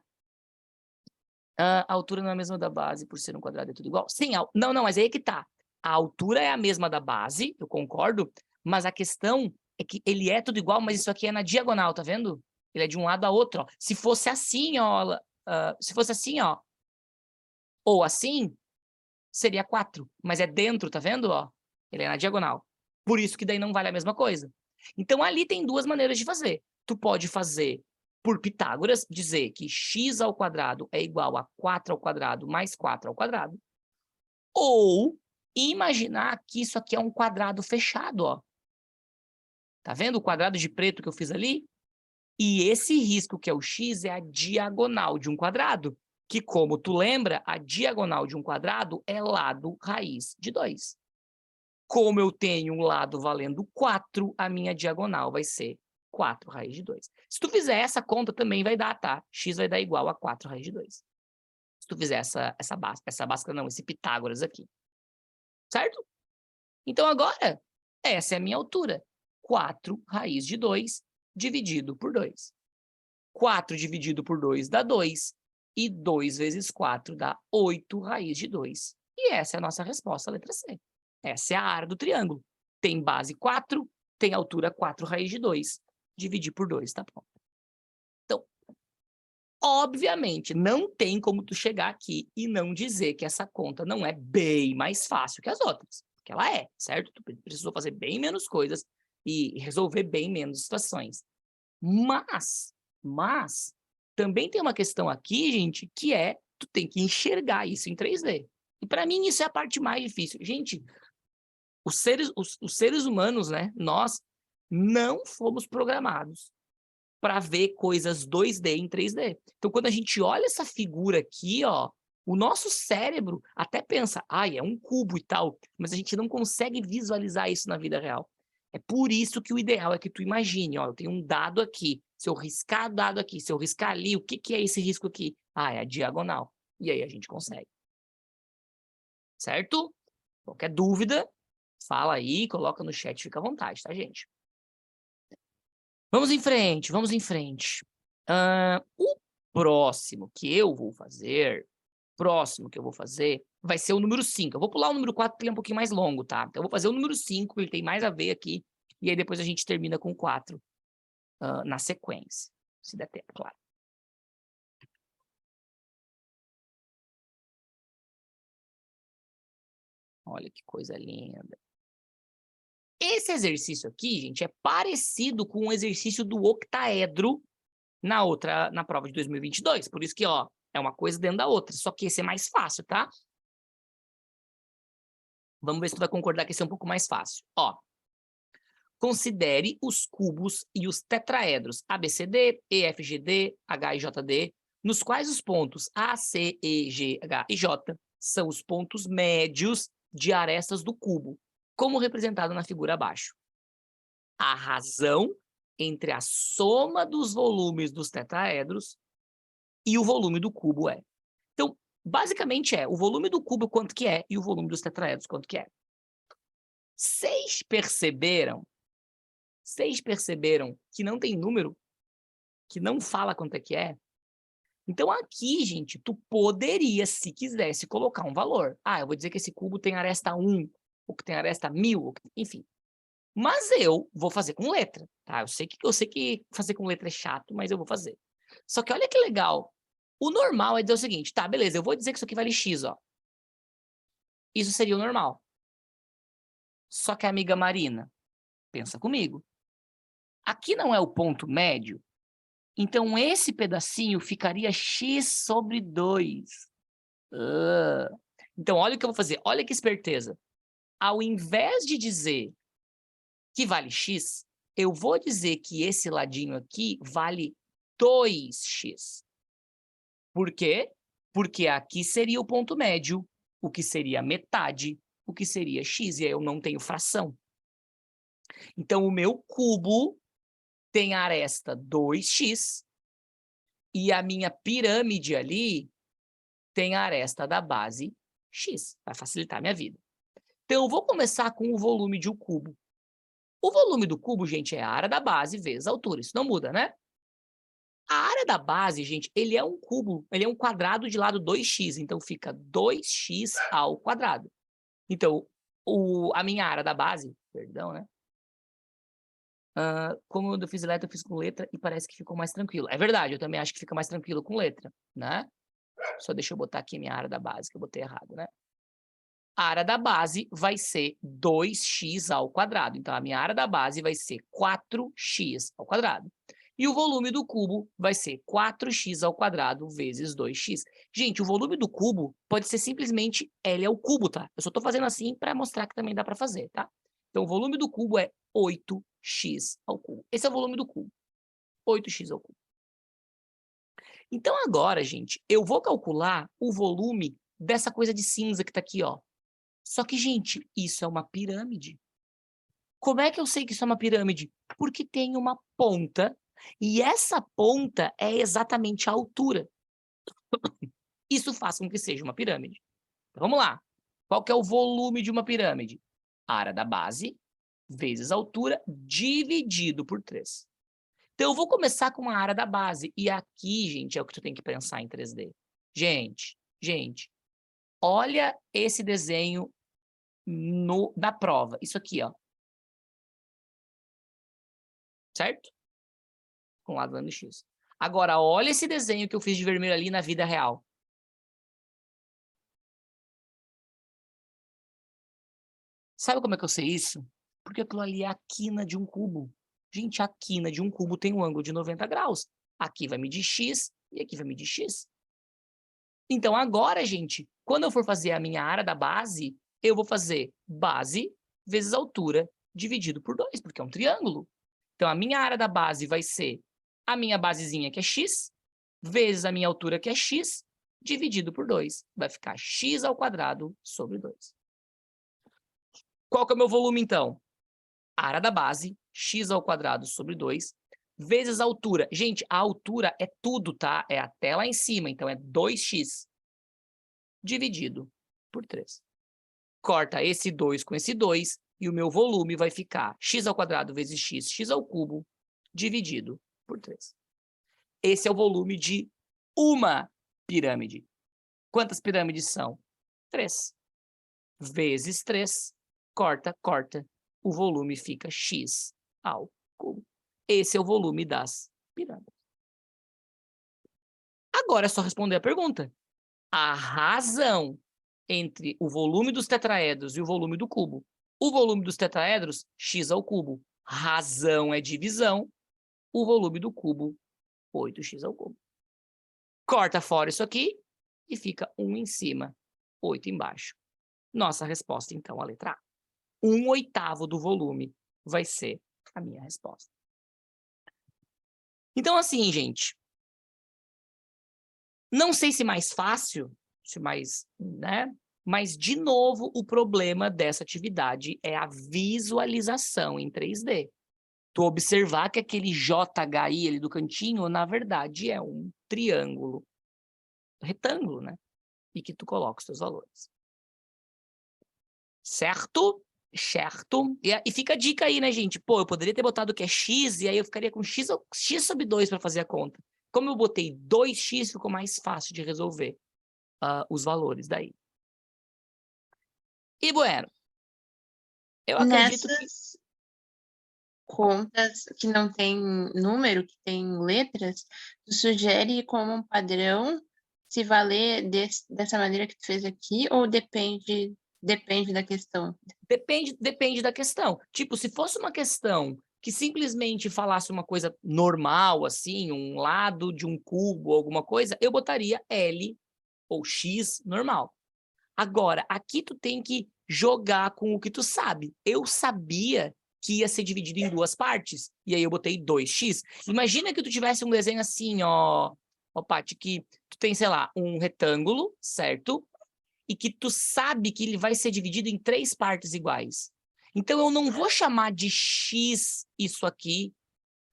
A altura não é a mesma da base, por ser um quadrado é tudo igual? Sim, não, mas aí é que tá. A altura é a mesma da base, eu concordo, mas a questão é que ele é tudo igual, mas isso aqui é na diagonal, tá vendo? Ele é de um lado a outro, ó. Se fosse assim, ó, se fosse assim, ó, ou assim, seria 4, mas é dentro, tá vendo, ó? Ele é na diagonal. Por isso que daí não vale a mesma coisa. Então, ali tem duas maneiras de fazer. Tu pode fazer por Pitágoras, dizer que x ao quadrado é igual a 4 ao quadrado mais 4 ao quadrado, ou imaginar que isso aqui é um quadrado fechado, ó. Tá vendo o quadrado de preto que eu fiz ali? E esse risco, que é o x, é a diagonal de um quadrado, que, como tu lembra, a diagonal de um quadrado é lado raiz de 2. Como eu tenho um lado valendo 4, a minha diagonal vai ser 4 raiz de 2. Se tu fizer essa conta, também vai dar, tá? X vai dar igual a 4 raiz de 2. Se tu fizer esse Pitágoras aqui. Certo? Então, agora, essa é a minha altura. 4 raiz de 2 dividido por 2. 4 dividido por 2 dá 2. E 2 vezes 4 dá 8 raiz de 2. E essa é a nossa resposta, a letra C. Essa é a área do triângulo. Tem base 4, tem altura 4 raiz de 2. Dividir por 2, tá bom. Então, obviamente, não tem como tu chegar aqui e não dizer que essa conta não é bem mais fácil que as outras. Porque ela é, certo? Tu precisou fazer bem menos coisas e resolver bem menos situações. Mas, também tem uma questão aqui, gente, que é, tu tem que enxergar isso em 3D. E para mim isso é a parte mais difícil. Gente, os seres humanos, né, nós não fomos programados para ver coisas 2D em 3D. Então, quando a gente olha essa figura aqui, ó, o nosso cérebro até pensa, ai, é um cubo e tal, mas a gente não consegue visualizar isso na vida real. É por isso que o ideal é que tu imagine, ó, eu tenho um dado aqui, se eu riscar o dado aqui, se eu riscar ali, o que que é esse risco aqui? Ah, é a diagonal. E aí a gente consegue. Certo? Qualquer dúvida, fala aí, coloca no chat, fica à vontade, tá, gente? Vamos em frente, vamos em frente. O próximo que eu vou fazer, vai ser o número 5. Eu vou pular o número 4 porque ele é um pouquinho mais longo, tá? Então eu vou fazer o número 5, ele tem mais a ver aqui, e aí depois a gente termina com o 4 na sequência, se der tempo, claro. Olha que coisa linda. Esse exercício aqui, gente, é parecido com o exercício do octaedro na prova de 2022. Por isso que, ó, é uma coisa dentro da outra. Só que esse é mais fácil, tá? Vamos ver se tu vai concordar que esse é um pouco mais fácil. Ó, considere os cubos e os tetraedros ABCD, EFGD, H e JD, nos quais os pontos A, C, E, G, H e J são os pontos médios de arestas do cubo, como representado na figura abaixo. A razão entre a soma dos volumes dos tetraedros e o volume do cubo é. Então, basicamente o volume do cubo quanto que é e o volume dos tetraedros quanto que é. Vocês perceberam que não tem número? Que não fala quanto é que é? Então aqui, gente, tu poderia, se quisesse, colocar um valor. Ah, eu vou dizer que esse cubo tem aresta 1, ou que tem aresta 1000, enfim. Mas eu vou fazer com letra, tá? Eu sei que fazer com letra é chato, mas eu vou fazer. Só que olha que legal. O normal é dizer o seguinte, tá, beleza, eu vou dizer que isso aqui vale X, ó. Isso seria o normal. Só que a amiga Marina, pensa comigo. Aqui não é o ponto médio, então esse pedacinho ficaria x sobre 2. Então olha o que eu vou fazer, olha que esperteza. Ao invés de dizer que vale x, eu vou dizer que esse ladinho aqui vale 2x. Por quê? Porque aqui seria o ponto médio, o que seria metade, o que seria x, e aí eu não tenho fração. Então o meu cubo tem a aresta 2x, e a minha pirâmide ali tem a aresta da base x. Vai facilitar a minha vida. Então, eu vou começar com o volume de um cubo. O volume do cubo, gente, é a área da base vezes a altura. Isso não muda, né? A área da base, gente, ele é um cubo, ele é um quadrado de lado 2x. Então, fica 2x ao quadrado. Então, a minha área da base, perdão, né? Como eu fiz letra, eu fiz com letra e parece que ficou mais tranquilo. É verdade, eu também acho que fica mais tranquilo com letra, né? Só deixa eu botar aqui minha área da base, que eu botei errado, né? A área da base vai ser 2x ao quadrado. Então, a minha área da base vai ser 4x ao quadrado. E o volume do cubo vai ser 4x ao quadrado vezes 2x. Gente, o volume do cubo pode ser simplesmente L ao cubo, tá? Eu só tô fazendo assim para mostrar que também dá para fazer, tá? Então, o volume do cubo é 8x ao cubo. Esse é o volume do cubo. 8x ao cubo. Então, agora, gente, eu vou calcular o volume dessa coisa de cinza que tá aqui, ó. Só que, gente, isso é uma pirâmide. Como é que eu sei que isso é uma pirâmide? Porque tem uma ponta, e essa ponta é exatamente a altura. Isso faz com que seja uma pirâmide. Então, vamos lá. Qual que é o volume de uma pirâmide? A área da base vezes a altura dividido por 3. Então, eu vou começar com a área da base. E aqui, gente, é o que tu tem que pensar em 3D. Gente, olha esse desenho na prova. Isso aqui, ó. Certo? Com o lado dando X. Agora, olha esse desenho que eu fiz de vermelho ali na vida real. Sabe como é que eu sei isso? Porque aquilo ali é a quina de um cubo. Gente, a quina de um cubo tem um ângulo de 90 graus. Aqui vai medir X e aqui vai medir X. Então, agora, gente, quando eu for fazer a minha área da base, eu vou fazer base vezes altura dividido por 2, porque é um triângulo. Então, a minha área da base vai ser a minha basezinha, que é x, vezes a minha altura, que é x, dividido por 2. Vai ficar x ao quadrado sobre 2. Qual que é o meu volume, então? A área da base, x ao quadrado sobre 2, vezes a altura. Gente, a altura é tudo, tá? É até lá em cima, então é 2x dividido por 3. Corta esse 2 com esse 2, e o meu volume vai ficar x ao quadrado vezes x ao cubo, dividido por 3. Esse é o volume de uma pirâmide. Quantas pirâmides são? 3. Vezes 3, corta. O volume fica x ao cubo. Esse é o volume das pirâmides. Agora é só responder a pergunta. A razão entre o volume dos tetraedros e o volume do cubo. O volume dos tetraedros, x ao cubo. Razão é divisão. O volume do cubo, 8x ao cubo. Corta fora isso aqui e fica 1 em cima, 8 embaixo. Nossa resposta, então, a letra A. 1/8 do volume vai ser a minha resposta. Então, assim, gente, não sei se mais fácil, se mais, né? Mas, de novo, o problema dessa atividade é a visualização em 3D. Tu observar que aquele JHI ali do cantinho, na verdade, é um triângulo retângulo, né? E que tu coloca os teus valores. Certo? Certo. E fica a dica aí, né, gente? Pô, eu poderia ter botado que é x, e aí eu ficaria com x sobre 2 para fazer a conta. Como eu botei 2x, ficou mais fácil de resolver os valores daí. E, bueno, eu acredito que... Nessas contas que não tem número, que tem letras, tu sugere como um padrão se valer dessa maneira que tu fez aqui, ou depende da questão? Depende da questão. Tipo, se fosse uma questão que simplesmente falasse uma coisa normal, assim, um lado de um cubo, alguma coisa, eu botaria L ou X normal. Agora, aqui tu tem que jogar com o que tu sabe. Eu sabia que ia ser dividido em 2 partes, e aí eu botei 2x. Imagina que tu tivesse um desenho assim, ó, Paty, que tu tem, sei lá, um retângulo, certo? E que tu sabe que ele vai ser dividido em 3 partes iguais. Então, eu não vou chamar de x isso aqui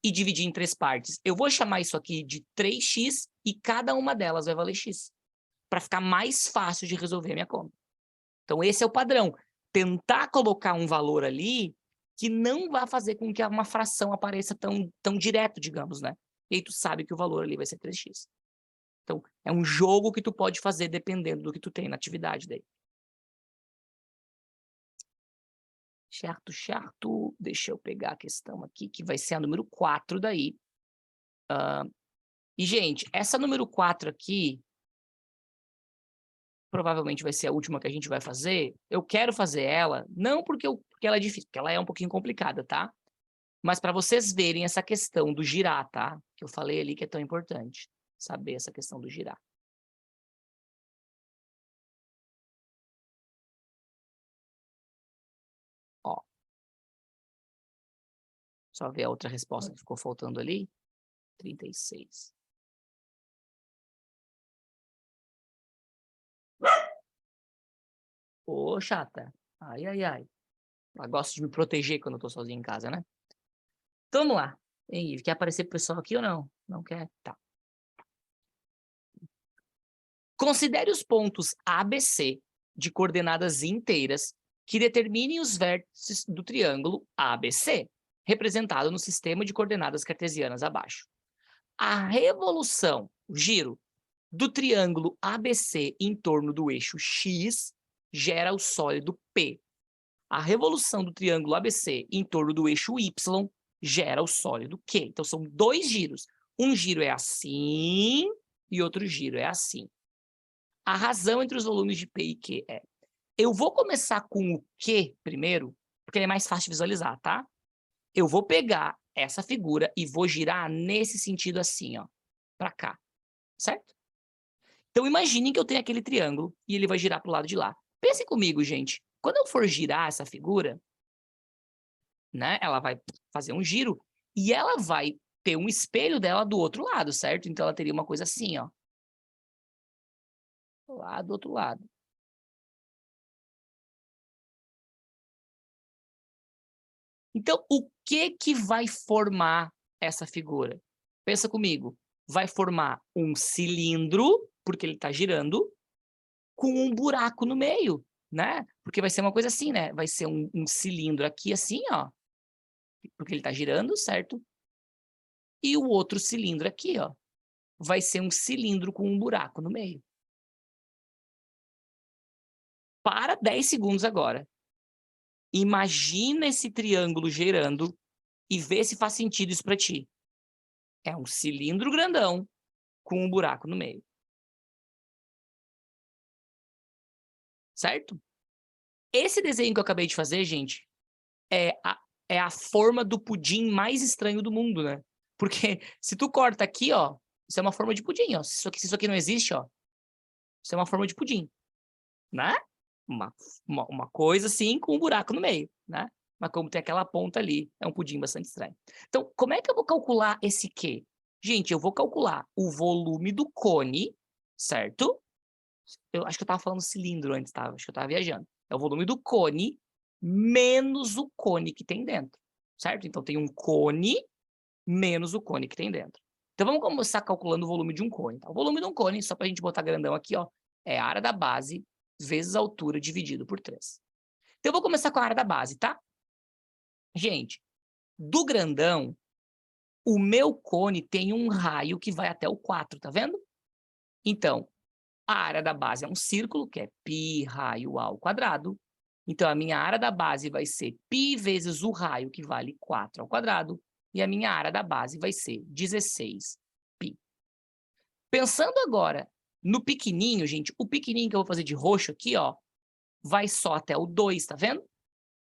e dividir em 3 partes. Eu vou chamar isso aqui de 3x e cada uma delas vai valer x. Para ficar mais fácil de resolver a minha conta. Então, esse é o padrão. Tentar colocar um valor ali que não vai fazer com que uma fração apareça tão direto, digamos, né? E aí tu sabe que o valor ali vai ser 3x. Então, é um jogo que tu pode fazer dependendo do que tu tem na atividade daí. Certo, certo. Deixa eu pegar a questão aqui, que vai ser a número 4 daí. E, gente, essa número 4 aqui, provavelmente vai ser a última que a gente vai fazer. Eu quero fazer ela, não porque ela é difícil, porque ela é um pouquinho complicada, tá? Mas para vocês verem essa questão do girar, tá? Que eu falei ali que é tão importante, saber essa questão do girar. Ó. Só ver a outra resposta que ficou faltando ali. 36. Ô, chata. Ai, ai, ai. Ela gosta de me proteger quando eu tô sozinho em casa, né? Então, vamos lá. Hein, quer aparecer pro pessoal aqui ou não? Não quer? Tá. Considere os pontos ABC de coordenadas inteiras que determinem os vértices do triângulo ABC, representado no sistema de coordenadas cartesianas abaixo. A revolução, o giro, do triângulo ABC em torno do eixo X gera o sólido P. A revolução do triângulo ABC em torno do eixo Y gera o sólido Q. Então, são 2 giros. Um giro é assim e outro giro é assim. A razão entre os volumes de P e Q é... Eu vou começar com o Q primeiro, porque é mais fácil de visualizar, tá? Eu vou pegar essa figura e vou girar nesse sentido assim, ó, para cá, certo? Então, imaginem que eu tenho aquele triângulo e ele vai girar para o lado de lá. Pensem comigo, gente. Quando eu for girar essa figura, né, ela vai fazer um giro e ela vai ter um espelho dela do outro lado, certo? Então, ela teria uma coisa assim, ó. Lá do outro lado. Então, o que vai formar essa figura? Pensa comigo. Vai formar um cilindro, porque ele está girando, com um buraco no meio, né? Porque vai ser uma coisa assim, né? Vai ser um cilindro aqui assim, ó. Porque ele está girando, certo? E o outro cilindro aqui, ó. Vai ser um cilindro com um buraco no meio. Para 10 segundos agora. Imagina esse triângulo girando e vê se faz sentido isso para ti. É um cilindro grandão com um buraco no meio. certo? Esse desenho que eu acabei de fazer, gente, é a forma do pudim mais estranho do mundo, né? Porque se tu corta aqui, ó, isso é uma forma de pudim, ó. Se isso aqui não existe, ó, isso é uma forma de pudim, né? Uma coisa assim com um buraco no meio, né? Mas como tem aquela ponta ali, é um pudim bastante estranho. Então, como é que eu vou calcular esse Q? Gente, eu vou calcular o volume do cone, certo? Eu acho que eu tava falando cilindro antes, tá? Acho que eu tava viajando. É o volume do cone menos o cone que tem dentro, certo? Então, tem um cone menos o cone que tem dentro. Então, vamos começar calculando o volume de um cone. Tá? O volume de um cone, só pra gente botar grandão aqui, ó, é a área da base vezes a altura dividido por 3. Então, eu vou começar com a área da base, tá? Gente, do grandão, o meu cone tem um raio que vai até o 4, tá vendo? Então, a área da base é um círculo, que é π raio a ao quadrado. Então, a minha área da base vai ser π vezes o raio, que vale 4 ao quadrado. E a minha área da base vai ser 16π. Pensando agora no pequenininho, gente, o pequenininho que eu vou fazer de roxo aqui, ó, vai só até o 2, tá vendo?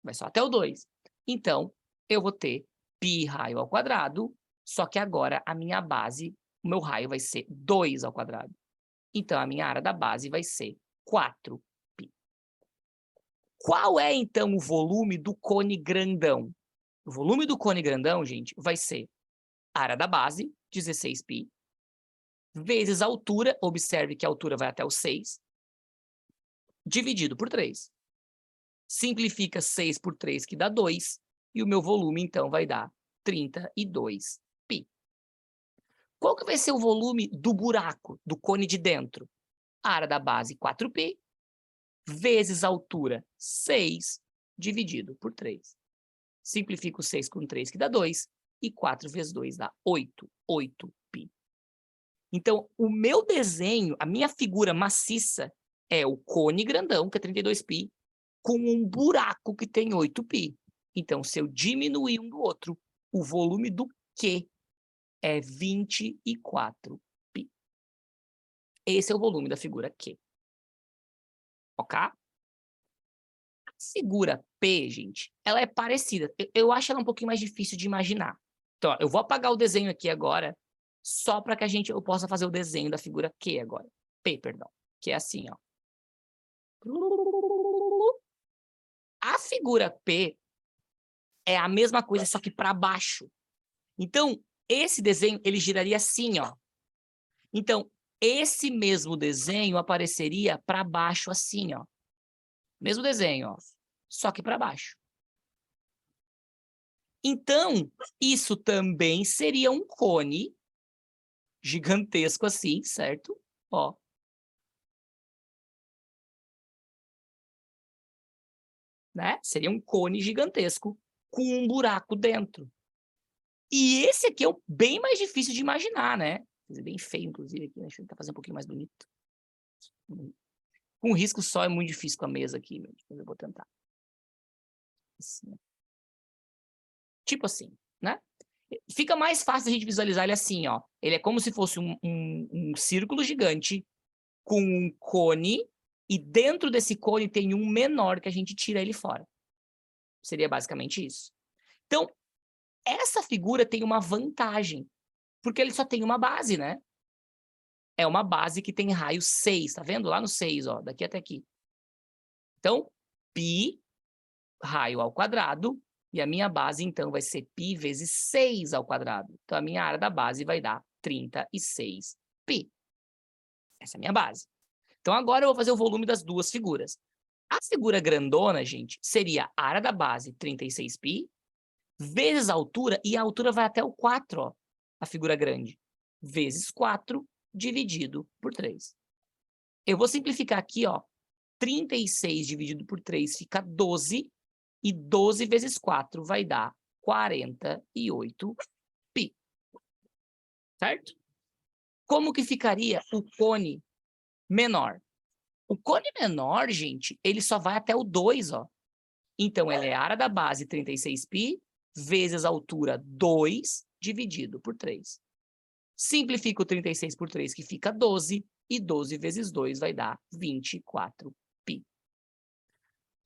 Vai só até o 2. Então, eu vou ter π raio ao quadrado, só que agora a minha base, o meu raio vai ser 2 ao quadrado. Então, a minha área da base vai ser 4π. Qual é, então, o volume do cone grandão? O volume do cone grandão, gente, vai ser a área da base, 16π, vezes a altura, observe que a altura vai até o 6, dividido por 3. Simplifica 6 por 3, que dá 2, e o meu volume, então, vai dar 32π. Qual que vai ser o volume do buraco, do cone de dentro? A área da base, 4π, vezes a altura, 6, dividido por 3. Simplifico 6 com 3, que dá 2, e 4 vezes 2 dá 8, 8π. Então, o meu desenho, a minha figura maciça, é o cone grandão, que é 32π, com um buraco que tem 8π. Então, se eu diminuir um do outro, o volume do Q é 24π. Esse é o volume da figura Q. Ok? A figura P, gente, ela é parecida. Eu acho ela um pouquinho mais difícil de imaginar. Então, ó, eu vou apagar o desenho aqui agora, só para que eu possa fazer o desenho da figura Q agora. P, perdão. Que é assim, ó. A figura P é a mesma coisa, só que para baixo. Então, esse desenho, ele giraria assim, ó. Então, esse mesmo desenho apareceria para baixo assim, ó. Mesmo desenho, ó. Só que para baixo. Então, isso também seria um cone gigantesco assim, certo? Ó. Né? Seria um cone gigantesco com um buraco dentro. E esse aqui é bem mais difícil de imaginar, né? Bem feio, inclusive, aqui. Deixa eu tentar fazer um pouquinho mais bonito. Com risco só é muito difícil com a mesa aqui, mas eu vou tentar. Assim. Tipo assim, né? Fica mais fácil a gente visualizar ele assim, ó. Ele é como se fosse um círculo gigante com um cone, e dentro desse cone tem um menor que a gente tira ele fora. Seria basicamente isso. Então, essa figura tem uma vantagem, porque ele só tem uma base, né? É uma base que tem raio 6, tá vendo? Lá no 6, ó, daqui até aqui. Então, π raio ao quadrado, e a minha base, então, vai ser π vezes 6 ao quadrado. Então, a minha área da base vai dar 36π. Essa é a minha base. Então, agora eu vou fazer o volume das duas figuras. A figura grandona, gente, seria a área da base, 36π, vezes a altura, e a altura vai até o 4, ó, a figura grande, vezes 4, dividido por 3. Eu vou simplificar aqui, ó, 36 dividido por 3 fica 12, e 12 vezes 4 vai dar 48π. Certo? Como que ficaria o cone menor? O cone menor, gente, ele só vai até o 2, ó. Então, ele é a área da base 36π, vezes a altura 2, dividido por 3. Simplifica o 36 por 3, que fica 12, e 12 vezes 2 vai dar 24π.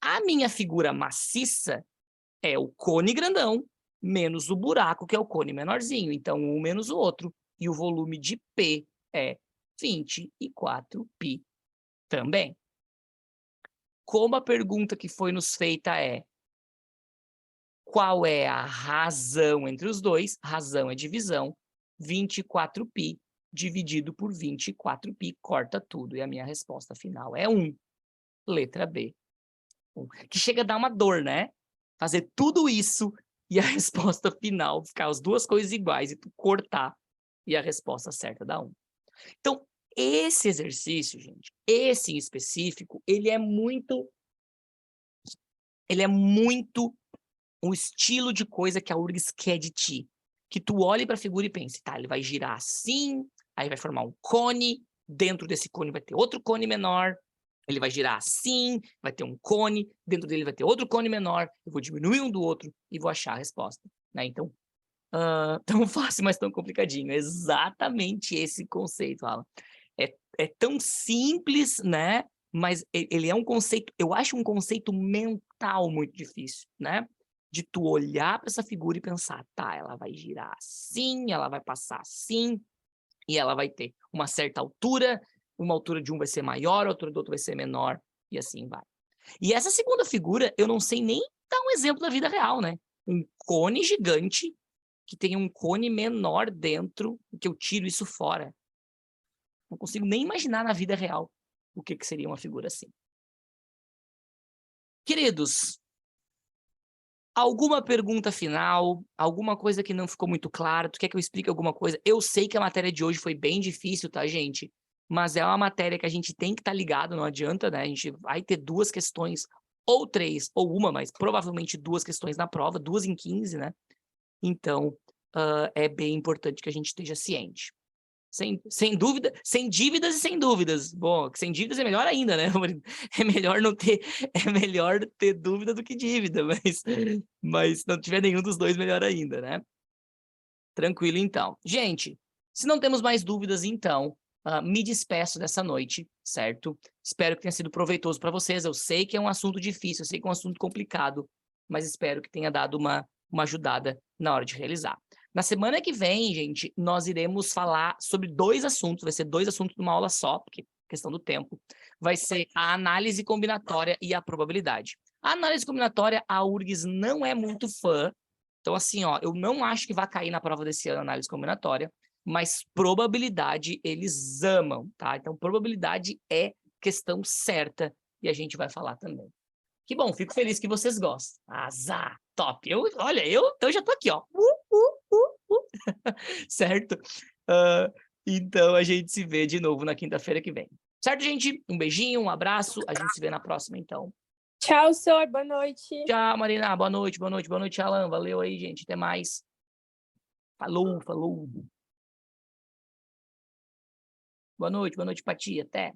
A minha figura maciça é o cone grandão menos o buraco, que é o cone menorzinho. Então, um menos o outro. E o volume de P é 24π também. Como a pergunta que foi nos feita é: qual é a razão entre os dois? Razão é divisão. 24π dividido por 24π corta tudo. E a minha resposta final é 1. Letra B. 1. Que chega a dar uma dor, né? Fazer tudo isso e a resposta final ficar as duas coisas iguais e tu cortar e a resposta certa dá 1. Então, esse exercício, gente, esse em específico, ele é muito um estilo de coisa que a URGS quer de ti. Que tu olhe para a figura e pense, tá, ele vai girar assim, aí vai formar um cone, dentro desse cone vai ter outro cone menor, ele vai girar assim, vai ter um cone, dentro dele vai ter outro cone menor, eu vou diminuir um do outro e vou achar a resposta, né? Então, tão fácil, mas tão complicadinho. É exatamente esse conceito, Alan. É tão simples, né? Mas ele é um conceito, eu acho um conceito mental muito difícil, né? De tu olhar para essa figura e pensar, tá, ela vai girar assim, ela vai passar assim, e ela vai ter uma certa altura, uma altura de um vai ser maior, a altura do outro vai ser menor, e assim vai. E essa segunda figura, eu não sei nem dar um exemplo da vida real, né? Um cone gigante que tem um cone menor dentro, que eu tiro isso fora. Não consigo nem imaginar na vida real o que seria uma figura assim. Queridos, alguma pergunta final? Alguma coisa que não ficou muito clara? Tu quer que eu explique alguma coisa? Eu sei que a matéria de hoje foi bem difícil, tá, gente? Mas é uma matéria que a gente tem que estar ligado, não adianta, né? A gente vai ter 2 questões, ou 3, ou uma, mas provavelmente 2 questões na prova, 2 em 15, né? Então, é bem importante que a gente esteja ciente. Sem dúvida, sem dívidas e sem dúvidas. Bom, sem dívidas é melhor ainda, né? É melhor ter dúvida do que dívida, mas se não tiver nenhum dos dois, melhor ainda, né? Tranquilo, então. Gente, se não temos mais dúvidas, então, me despeço dessa noite, certo? Espero que tenha sido proveitoso para vocês. Eu sei que é um assunto difícil, eu sei que é um assunto complicado, mas espero que tenha dado uma ajudada na hora de realizar. Na semana que vem, gente, nós iremos falar sobre 2 assuntos, vai ser 2 assuntos numa aula só, porque questão do tempo. Vai ser a análise combinatória e a probabilidade. A análise combinatória, a URGS não é muito fã, então assim, ó, eu não acho que vai cair na prova desse ano a análise combinatória, mas probabilidade eles amam, tá? Então probabilidade é questão certa e a gente vai falar também. Que bom, fico feliz que vocês gostam. Azar, top. Olha, eu já tô aqui, ó. Certo? Então a gente se vê de novo na quinta-feira que vem. Certo, gente? Um beijinho, um abraço. A gente se vê na próxima, então. Tchau, senhor. Boa noite. Tchau, Marina. Boa noite, boa noite, boa noite, Alan. Valeu aí, gente. Até mais. Falou, falou. Boa noite, Pati. Até.